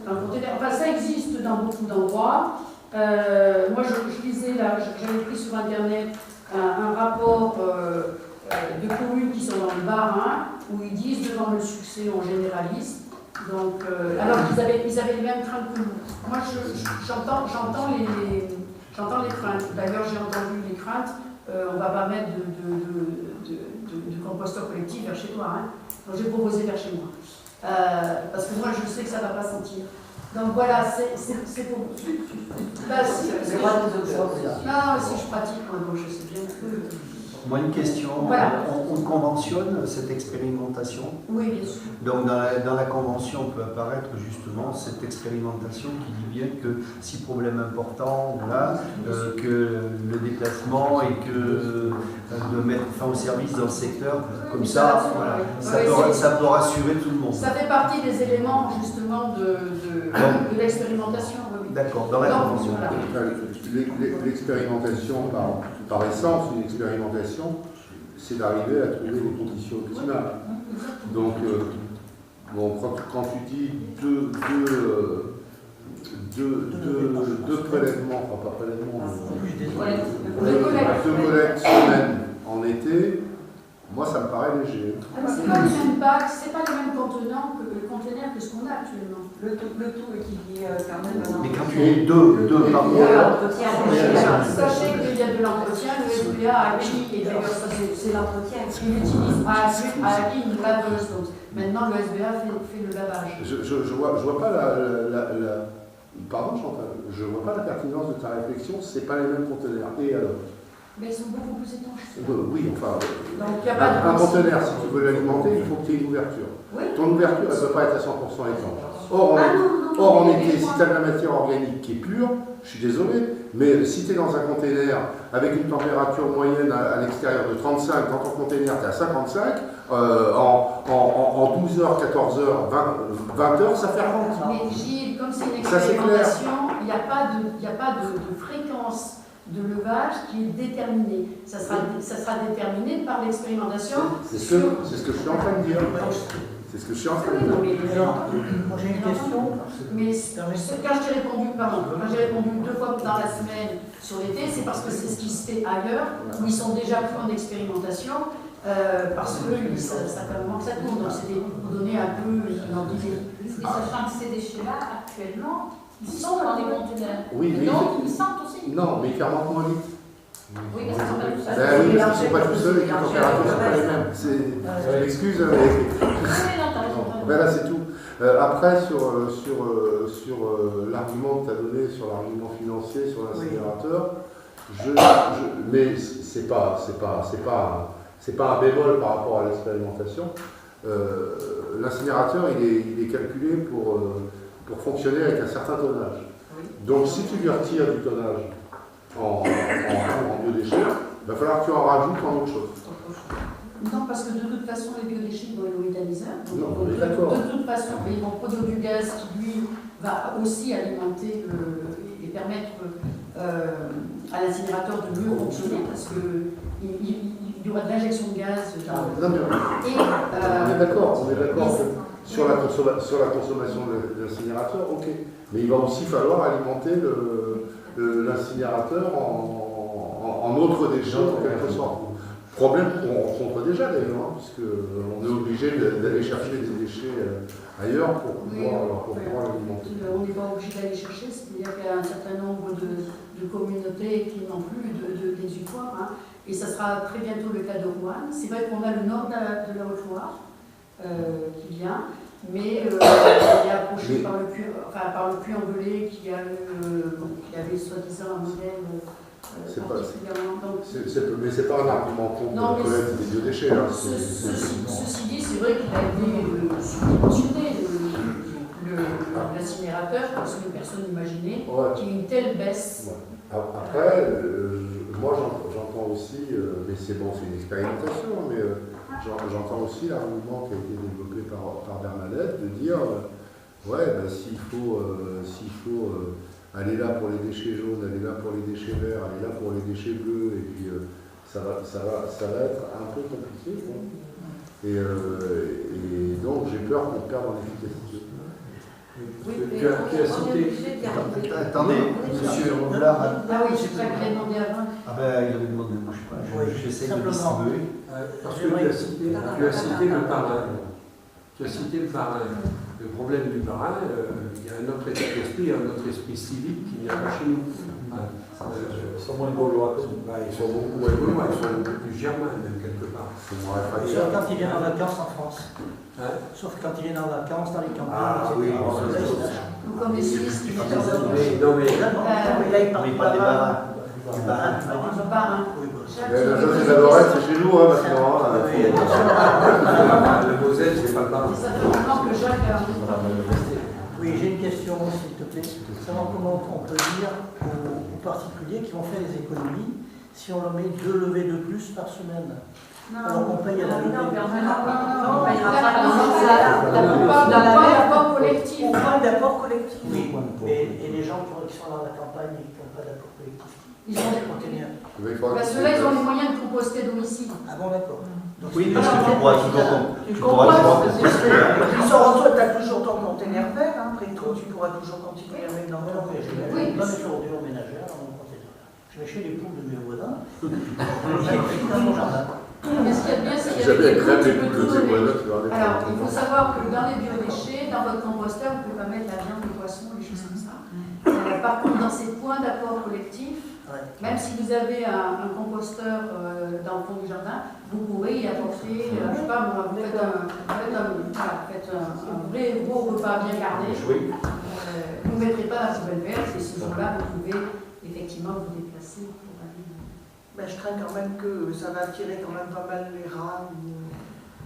dans le conteneur. Enfin, ça existe dans beaucoup d'endroits. Moi, je lisais là, j'avais pris sur Internet un rapport de communes qui sont dans le Bas-Rhin où ils disent devant le succès, on généralise. Donc, alors qu'ils avaient les mêmes craintes que nous. Moi, j'entends les craintes. D'ailleurs, j'ai entendu les craintes. On ne va pas mettre de composteur collectif vers chez toi. Hein. Donc, j'ai proposé vers chez moi. Parce que moi, je sais que ça ne va pas sentir. Donc voilà, c'est pour vous. Bah, si je pratique, moi, donc je sais bien que. Moi, une question. Voilà. On conventionne cette expérimentation. Oui, bien sûr. Donc, dans la convention peut apparaître justement cette expérimentation qui dit bien que si problème important, voilà, que le déplacement et que de mettre fin au service dans le secteur, comme ça, voilà, ça peut rassurer tout le monde. Ça fait partie des éléments justement de l'expérimentation. Oui. D'accord, dans la convention. Voilà. L'expérimentation, par essence, une expérimentation, c'est d'arriver à trouver des conditions optimales. Donc, quand tu dis deux prélèvements, enfin pas prélèvements, deux collectes semaines en été, moi ça me paraît léger. C'est pas les mêmes bacs, c'est pas les mêmes conteneurs que ce qu'on a actuellement. Le tout équilibré quand même. Mais quand tu es deux par mois. Sachez qu'il y a de l'entretien, le SBA a acquis, et d'ailleurs ça c'est l'entretien, il utilise a acquis une laveuse. Donc maintenant le SBA fait le lavage. Je vois pas pardon Chantal, je vois pas la pertinence de ta réflexion, c'est pas les mêmes conteneurs. Et alors? Mais ils sont beaucoup plus étanches. Oui, enfin, donc, y a pas un conteneur, si tu veux l'alimenter, il faut que tu aies une ouverture. Oui. Ton ouverture, elle ne peut pas être à 100% étanche. Or, en été, si tu as de la matière organique qui est pure, je suis désolé, mais si tu es dans un container avec une température moyenne à l'extérieur de 35, dans ton container tu es à 55, en 12 heures, 14 heures, 20 heures, ça fait 40. Mais Gilles, comme c'est une Ça, c'est clair. expérimentation, il n'y a pas de fréquence de levage qui est déterminée. Ça sera déterminé par l'expérimentation. C'est ce que je suis en train de dire. C'est ce que je suis en train de dire. Non, mais Moi j'ai une question. Mais quand j'ai répondu 2 fois dans la semaine sur l'été, c'est parce que c'est ce qui se fait ailleurs, où ils sont déjà plus en expérimentation, parce que ça fait un moment que ça tourne. Donc c'est pour donner un peu une ordre d'idée. Et sachant que ces déchets-là, actuellement, ils sont dans des conteneurs. Oui, mais Donc ils sentent aussi. non, mais 40 moins vite. Oui, mais ça sent pas tout ça. Ben oui, parce qu'ils ne sont pas tout seuls et que les températures ne sont pas les mêmes. Je m'excuse, mais ben là c'est tout. Après, sur l'argument que tu as donné, sur l'argument financier, sur l'incinérateur, mais c'est pas un bémol par rapport à l'expérimentation. L'incinérateur, il est calculé pour fonctionner avec un certain tonnage. Donc si tu lui retires du tonnage en biodéchets, il va falloir que tu en rajoutes en autre chose. Non, parce que de toute façon, les biodéchets vont être méthaniseurs. Non, on est d'accord. De toute façon, ils vont produire du gaz qui, lui, va aussi alimenter et permettre à l'incinérateur de mieux fonctionner, parce qu'il y aura de l'injection de gaz. Non, mais on est d'accord sur la consommation de l'incinérateur, ok. Mais il va aussi falloir alimenter l'incinérateur en autres déchets, en quelque sorte. Problème qu'on rencontre déjà d'ailleurs, puisqu'on est obligé d'aller chercher des déchets ailleurs pour pouvoir l'alimenter. On n'est pas obligé d'aller chercher, c'est-à-dire qu'il y a un certain nombre de communautés qui n'ont plus d'exutoire, hein, et ça sera très bientôt le cas de Rouen. C'est vrai qu'on a le nord de la Haute-Loire qui vient, mais il est approché par le puits envelé qui avait soi-disant un modèle. Mais c'est pas un argument contre la collecte des biodéchets. Ceci dit, c'est vrai qu'il a été sous-dimensionné, l'incinérateur, parce que personne n'imaginait qu'il y ait une telle baisse. Ouais. Après, moi j'entends aussi, mais c'est bon, c'est une expérimentation, mais j'entends aussi l'argument qui a été développé par Bernadette de dire s'il faut aller là pour les déchets jaunes, aller là pour les déchets verts, aller là pour les déchets bleus, et puis ça va être un peu compliqué. Et donc j'ai peur qu'on perde en efficacité. Tu as cité. Attendez, monsieur Roulard. Ah oui, je crois qu'il a demandé avant. Ah ben il avait demandé, moi je sais pas, j'essaie de distribuer. Parce que tu as cité le parrain. Tu as cité le parrain. Le problème du parrain, il y a un autre état d'esprit, un autre esprit civique qui n'y a pas chez nous. Ils sont moins gaulois. Ils sont beaucoup moins gaulois, ils sont beaucoup plus germains, même quelque part. Sauf quand ils viennent en vacances en France. Sauf quand ils viennent en vacances dans les campagnes. Ah oui, Vous connaissez ce qui est non, mais là, il parle pas des marins. Le parrain. Le José de la Lorette, c'est chez nous, maintenant. le Moselle, c'est pas le parrain. Ça fait longtemps que Jacques a. Oui, j'ai une question, s'il te plaît. Savoir comment on peut dire aux particuliers qui vont faire des économies si on leur met 2 levées de plus par semaine. Alors qu'on paye à la levée. On parle d'apport collectif. On parle d'apport collectif. Oui, et les gens qui sont dans la campagne et qui n'ont pas d'apport collectif. Ils ont des conteneurs. Parce que là, ils ont les moyens de composter à domicile. Ah bon, d'accord. Oui, parce que tu pourras toujours composter. Tu sors en toi, tu as toujours ton conteneur vert, après tout, tu pourras toujours continuer à mettre dans ton Oui, je mets sur ordures ménagères dans mon conteneur. Je mets chez les poules de mes voisins. J'ai écrit dans mon jardin. Mais ce qu'il y a de bien, c'est qu'il y a des poules, tu peux tout donner. Alors, il faut savoir que dans les biodéchets, dans votre composteur, vous ne pouvez pas mettre la viande de poisson, des choses comme ça. Par contre, dans ces points d'apport collectif, même si vous avez un composteur dans le fond du jardin, vous pourrez y apporter, je ne sais pas, vous faites un vrai gros repas bien gardé. Vous ne mettrez pas la poubelle verte et ce jour-là, vous pouvez effectivement vous déplacer pour aller. Ben, je crains quand même que ça va attirer quand même pas mal les rats.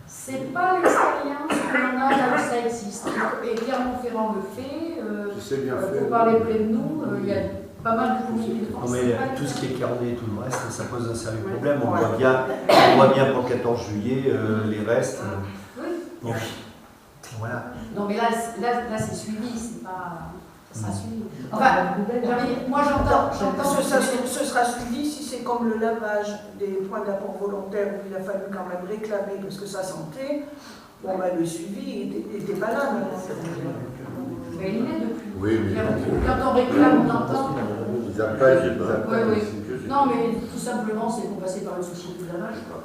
C'est pas l'expérience qu'on a là où ça existe. Et Clermont-Ferrand le fait. Je sais bien faire. Pour parler près de nous, il y a pas mal de comités de Non, France. mais C'est pas tout ce qui est carnet et tout le reste, ça pose un sérieux Ouais. problème. On Ouais. voit bien pour le 14 juillet, les restes. Oui. Bon. Voilà. Non, mais là c'est suivi, c'est pas. Ça sera suivi. Enfin, moi j'entends. Ce sera suivi si c'est comme le lavage des points d'apport volontaires où il a fallu quand même réclamer parce que ça sentait. Bon, ben, le suivi était pas là. Mais il est depuis. Oui, mais Quand on réclame, on entend. ils appellent, Oui, oui. Non, mais tout simplement, c'est qu'on passait par une société de lavage, quoi.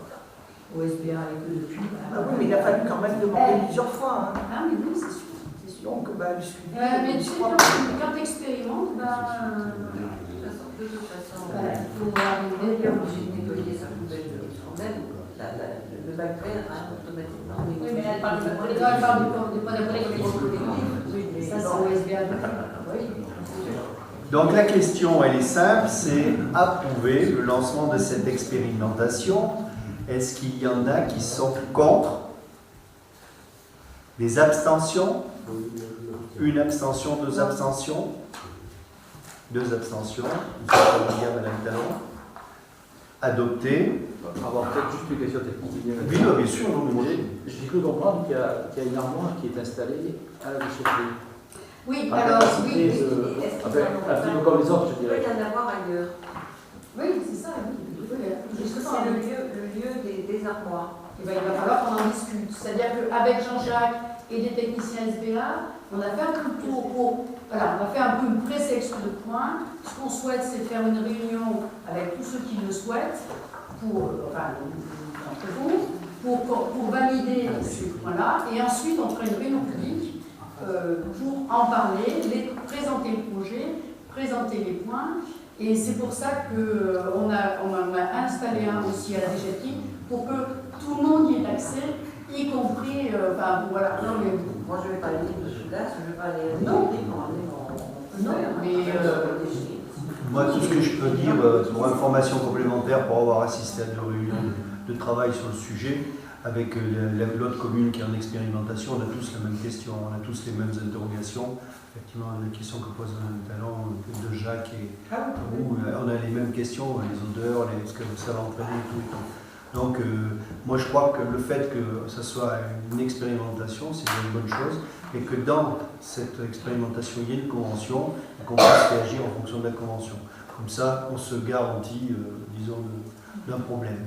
Au SBA avec eux depuis. Ah oui, mais il a fallu quand même demander plusieurs fois. Hein. Ah, mais oui, c'est sûr. Donc, bah, le suivi. Mais tu sais, quand tu expérimentes, De toute façon, il faut arriver, il est obligé de nettoyer sa poubelle de chandelle. Le bac vert, automatiquement. oui, mais elle parle du point d'après comme il ça, c'est au SBA. Oui. Donc la question, elle est simple, c'est approuver le lancement de cette expérimentation. Est-ce qu'il y en a qui sont contre? Des abstentions? Une abstention, deux abstentions? Deux abstentions. Vous allez dire, Madame Talon. Adopté. On va avoir peut-être juste une question technique. Oui, bien sûr, non, mais moi aussi. J'ai cru comprendre qu'il y a une armoire qui est installée à la déchetterie. Oui, Par alors, capacité oui. de- un petit peu comme les autres, je Il peut dirais. y en avoir ailleurs. Oui, c'est ça, oui. C'est le lieu des armoires. Eh ben, il va falloir qu'on en discute. C'est-à-dire qu'avec Jean-Jacques et des techniciens SBA, on a fait un peu le tour pour. Voilà, on a fait un peu une présélection de points. Ce qu'on souhaite, c'est faire une réunion avec tous ceux qui le souhaitent, enfin, d'entre vous, pour valider ces points-là. Et ensuite, on fera une réunion publique pour en parler, présenter le projet, présenter les points. Et c'est pour ça qu'on a installé un aussi à la DGTI pour que tout le monde y ait accès, y compris, voilà. Non, mais moi je ne vais pas aller de Soudas, je ne vais pas aller Non. pour amener mon. Non, mais. Moi, tout ce que je peux dire, pour information complémentaire, pour avoir assisté à des réunions de travail sur le sujet, avec l'autre commune qui est en expérimentation, on a tous la même question, on a tous les mêmes interrogations. Effectivement, la question que pose Mme Talon, de Jacques et où, on a les mêmes questions, les odeurs, ce que ça va entraîner et tout. Donc, moi je crois que le fait que ça soit une expérimentation, c'est une bonne chose, et que dans cette expérimentation, il y ait une convention, et qu'on puisse réagir en fonction de la convention. Comme ça, on se garantit, disons, d'un problème.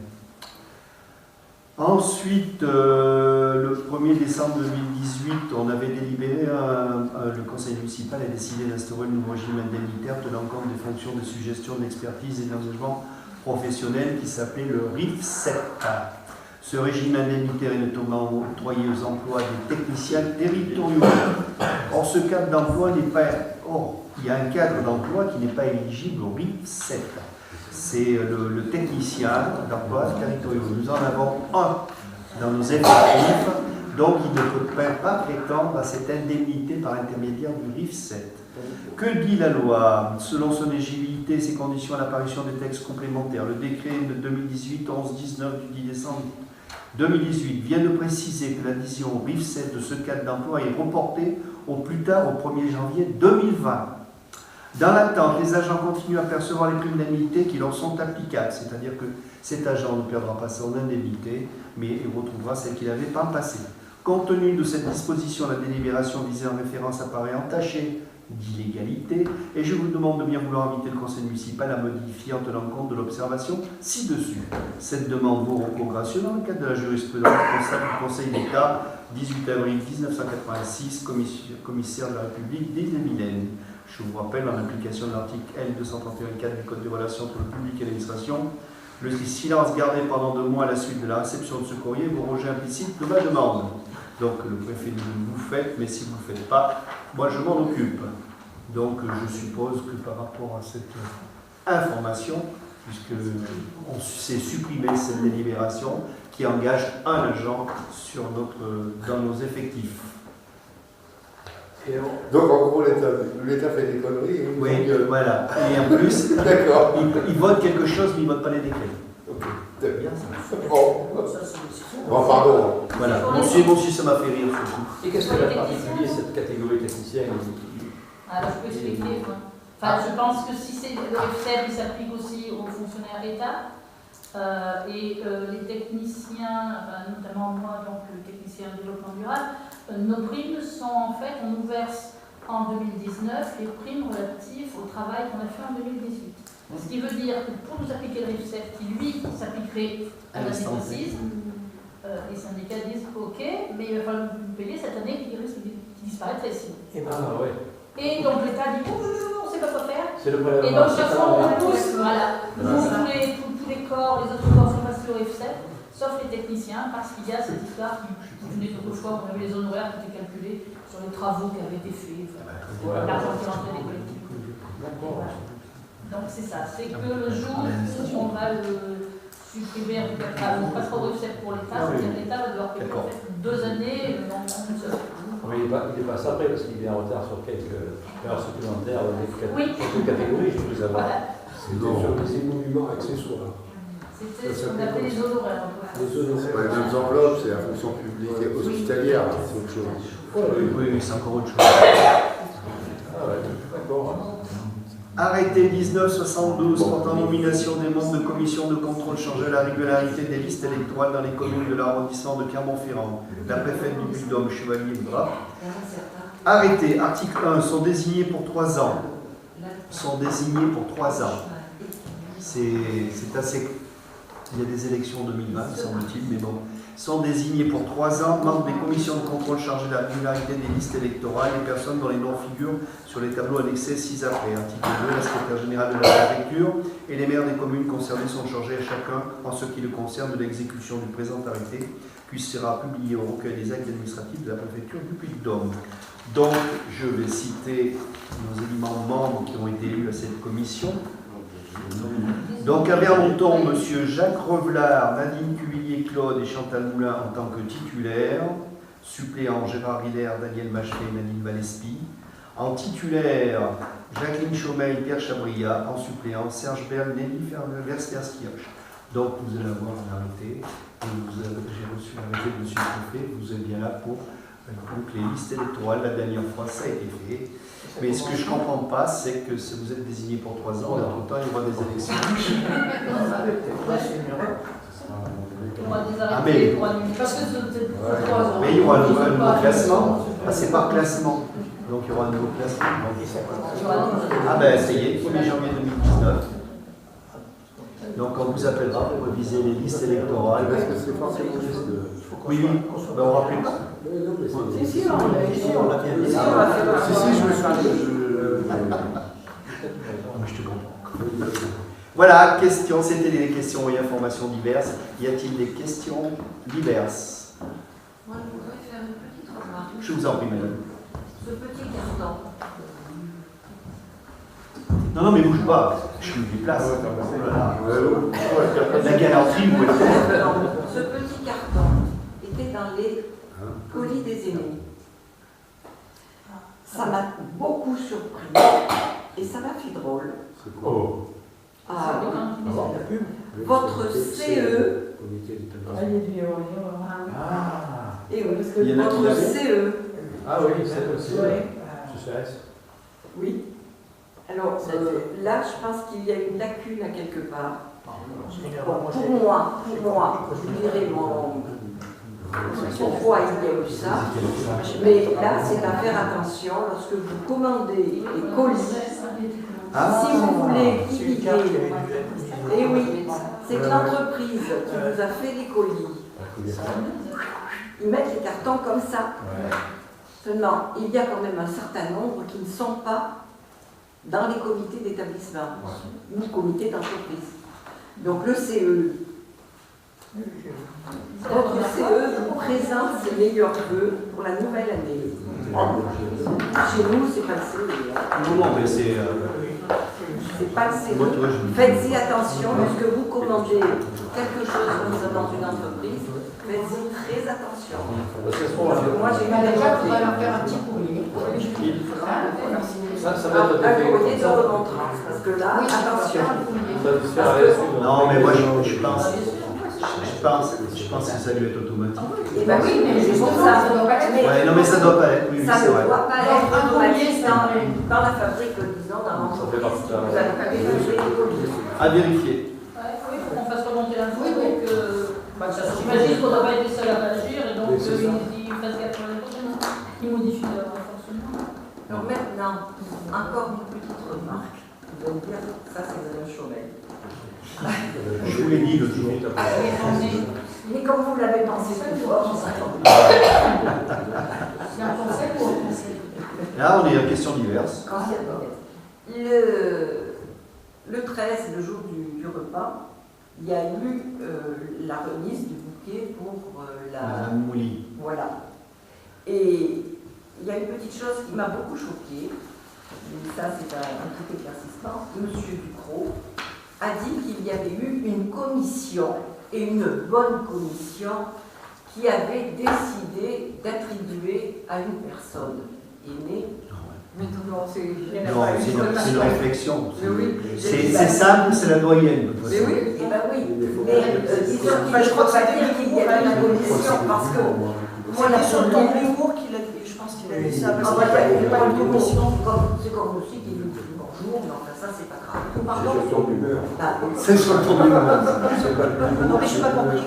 Ensuite, le 1er décembre 2018, on avait délibéré, le conseil municipal a décidé d'instaurer un nouveau régime indemnitaire tenant compte des fonctions de suggestion, d'expertise et d'engagement professionnel qui s'appelait le RIF 7. Ce régime indemnitaire est notamment octroyé aux emplois des techniciens territoriaux. Or, ce cadre d'emploi n'est pas. Or, il y a un cadre d'emploi qui n'est pas éligible au RIF 7. C'est le technicien d'emploi territoriaux. Nous en avons un dans nos effectifs, donc il ne peut pas prétendre à cette indemnité par intermédiaire du RIF 7. Que dit la loi? Selon son éligibilité et ses conditions à l'apparition des textes complémentaires, le décret de 2018-11-19 du 10 décembre 2018 vient de préciser que l'adhésion au RIF 7 de ce cadre d'emploi est reportée au plus tard au 1er janvier 2020. Dans l'attente, les agents continuent à percevoir les primes d'indemnité qui leur sont applicables, c'est-à-dire que cet agent ne perdra pas son indemnité, mais il retrouvera celle qu'il avait par le passé. Compte tenu de cette disposition, la délibération visée en référence apparaît entachée d'illégalité, et je vous demande de bien vouloir inviter le conseil municipal à modifier en tenant compte de l'observation ci-dessus. Cette demande vaut recours gracieux dans le cadre de la jurisprudence du Conseil d'État, 18 avril 1986, commissaire de la République d'Ille-et-Vilaine. Je vous rappelle, en application de l'article L231-4 du Code des relations entre le public et l'administration, le silence gardé pendant 2 mois à la suite de la réception de ce courrier vaut rejet implicite de ma demande. Donc le préfet dit vous faites, mais si vous ne le faites pas, moi je m'en occupe. Donc je suppose que par rapport à cette information, puisque on s'est supprimé cette délibération qui engage un agent dans nos effectifs. Donc en gros, l'État fait des conneries. Hein, oui, donc, voilà. Et en plus, il vote quelque chose, mais il ne vote pas les décrets. Ok. Bien ça. Bon, pardon. Voilà. Monsieur, ça m'a fait rire surtout. Et qu'est-ce que la particulier cette catégorie technicien Alors je peux expliquer, moi. Enfin, je pense que si c'est le RIFSEP, il s'applique aussi aux fonctionnaires État. Et les techniciens, notamment moi, donc le technicien en développement durable, nos primes sont en fait, on nous verse en 2019 les primes relatives au travail qu'on a fait en 2018. Ce qui veut dire que pour nous appliquer le RIFSEP, qui lui s'appliquerait à l'année précise, les syndicats disent ok, mais il va falloir nous payer cette année qui risque de disparaître ici. Et donc l'État dit oh, on ne sait pas quoi faire. Et donc chaque fois on pousse, voilà, tous les corps, les autres corps sont passés au RIFSEP, sauf les techniciens, parce qu'il y a cette histoire qui venait d'autrefois, on avait les honoraires qui étaient calculés sur les travaux qui avaient été faits, l'argent qui rentrait des collectivités. Donc c'est ça, c'est que le jour où on va le supprimer, en tout cas, on passera au RIFSEP pour l'État, c'est-à-dire que l'État va devoir payer en fait 2 années en une seule. Mais il passe après parce qu'il est en retard sur quelques heures supplémentaires dans quelques catégories, je peux savoir. C'est des monuments accessoires. C'était ce qu'on appelait les honoraires. C'est pas les mêmes enveloppes, c'est la fonction publique hospitalière, c'est autre chose. Oui, c'est encore autre chose. D'accord. Arrêté 1972 portant nomination des membres de commission de contrôle chargée de la régularité des listes électorales dans les communes de l'arrondissement de Clermont-Ferrand. La préfète du Puy-de-Dôme, Chevalier Bras. Arrêté, article 1, sont désignés pour 3 ans. Sont désignés pour 3 ans. C'est assez... Il y a des élections en 2020, semble-t-il, mais bon. Sont désignés pour 3 ans membres des commissions de contrôle chargées de la régularité des listes électorales les personnes dont les noms figurent sur les tableaux annexés 6 après. Article 2, la secrétaire générale de la préfecture et les maires des communes concernées sont chargés à chacun, en ce qui le concerne, de l'exécution du présent arrêté, qui sera publié au recueil des actes administratifs de la préfecture du Puy-de-Dôme. Donc, je vais citer nos éléments membres qui ont été élus à cette commission. Donc à Bermonton, M. Jacques Revelard, Nadine Cuvillier-Claude et Chantal Moulin en tant que titulaires, suppléant Gérard Riller, Daniel Machelet et Nadine Valespi, en titulaire Jacqueline Chaumeil, Pierre Chabria, en suppléant Serge Berle, Nelly Versterskirch. Donc vous allez avoir un arrêté, j'ai reçu l'arrêté de M. le préfet, vous êtes bien là pour donc, les listes électorales. La dernière fois ça a été fait. Mais ce que je ne comprends pas, c'est que si vous êtes désigné pour 3 ans, entre-temps, il y aura des élections. Mais il y aura un nouveau classement. Ah, c'est par classement. Donc il y aura un nouveau classement. Ah ben ça y est, 1er janvier 2019. Donc on vous appellera pour réviser les listes électorales. Est-ce que c'est forcément juste Oui, ben, on rappelle pas. Si, on l'a bien dit. Si, je me suis je te comprends. Voilà, questions, c'était des questions et informations diverses. Y a-t-il des questions diverses? Moi, je voudrais faire une petite remarque. Je vous en prie, madame. Ce petit carton. Non, mais bouge pas, je me déplace. La galanterie, vous pouvez le faire. Ce petit carton était dans les colis des aînés. Ça m'a beaucoup surpris et ça m'a fait drôle. Votre CE. Et oui, votre CE. Ah oui, c'est aussi. Oui. Alors là, je pense qu'il y a une lacune à quelque part. Pour moi, je dirais pourquoi il y a eu ça. Mais là, c'est à faire attention lorsque vous commandez les colis. Si vous voulez imiter, et oui, c'est que l'entreprise qui vous a fait les colis, ils mettent les cartons comme ça. Seulement, il y a quand même un certain nombre qui ne sont pas dans les comités d'établissement, ni comités d'entreprise. Donc le CE, votre CE vous présente ses meilleurs vœux pour la nouvelle année. Chez nous, c'est pas le CE. Non, mais c'est pas le CE. Faites-y attention, lorsque vous commandez quelque chose concernant une entreprise, faites-y très attention. Moi, j'ai eu des gens qui vont leur faire un petit courrier. Ça va être un courrier de remontrance, parce que là, attention. Non, mais moi je pense que ça doit être automatique. Et bien oui, mais c'est pour ça. Ouais, non, mais ça doit pas être. Oui, ça c'est ne vrai. doit pas être automatique dans la fabrique, disons, dans l'entreprise. fait partie de la Vous avez pas vérifié les colis. À vérifier. Ouais, oui, il faut qu'on fasse remonter l'info. Oui, oui. Donc, j'imagine qu'on ne doit pas être les seuls à réagir et donc ils fassent gaffe pour l'année prochaine. Ils modifient leur fonctionnement. Donc maintenant, encore une petite remarque. Vous allez dire, ça c'est Madame Chauvel. Je vous l'ai dit le jour. Mais comme vous l'avez pensé plus fort, C'est un conseil ou un conseil? Là, on est en questions diverses. Le 13, le jour du repas, il y a eu la remise du bouquet pour Madame Mouly. Voilà. Et il y a une petite chose qui m'a beaucoup choquée, mais ça c'est un truc éclaircissement. Monsieur Ducrot a dit qu'il y avait eu une commission, et une bonne commission, qui avait décidé d'attribuer à une personne aînée. Non, c'est une réflexion. Oui. C'est simple, c'est la doyenne. Mais oui, eh ben oui. Mais disons qu'il ne faut pas dire qu'il y a une commission, parce que moi, la sur le ton de l'humour qu'il a dit, je pense qu'il a dit ça. parce qu'il n'y a pas une commission, c'est comme aussi qu'il nous dit bonjour, mais enfin ça c'est pas grave. C'est sur ton humeur. C'est sur le tour du monde. Non, mais je n'ai pas compris.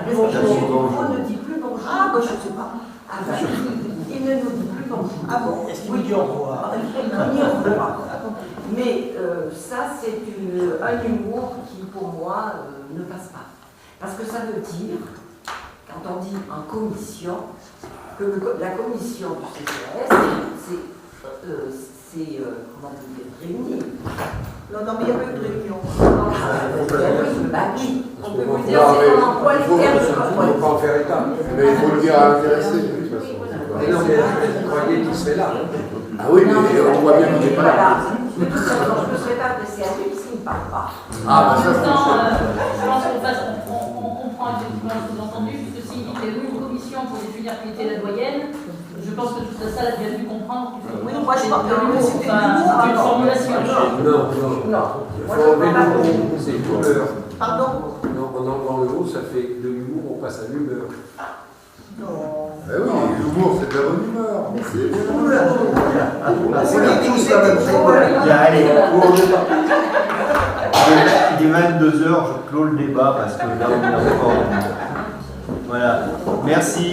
Monsieur Ducrot ne dit plus bonjour. Ah, moi je ne sais pas. Ah ben, il ne nous dit plus bonjour. Ah bon? Est-ce qu'il nous dit au revoir? Il nous dit au revoir. Mais ça, c'est un humour qui, pour moi, ne passe pas. Parce que ça veut dire, quand on dit en commission, que la commission du CCAS, c'est comment vous dire, réuni. Non, mais il n'y a pas eu de réunion. Oui, on peut vous dire, c'est qu'on emploie les termes de Il ne faut pas en faire état. Mais il faut le dire à l'intéressé, de toute façon. Mais non, mais vous croyez qu'il serait là. Ah oui, mais on voit bien qu'il n'est pas là. De toute façon, je ne serais pas adressé à lui s'il ne parle pas. Ah, bah ça, En même temps, c'est je pense qu'on comprend effectivement ce que vous avez entendu, puisque s'il dit qu'il y a eu une commission pour définir qui était la doyenne, je pense que toute la salle a bien dû comprendre qu'il faut. Oui, non, moi je pense que c'était de l'humour. C'est une formulation. Non. Il faut enlever le mot, c'est l'humeur. Pardon? Non, en enlevant le mot, ça fait de l'humour, on passe à l'humeur. Non. Eh oui, l'humour, c'est de la bonne humeur. On est tous la même chose. Bien, allez, il est 22h, je clôt le débat parce que là, on est encore. Voilà. Merci.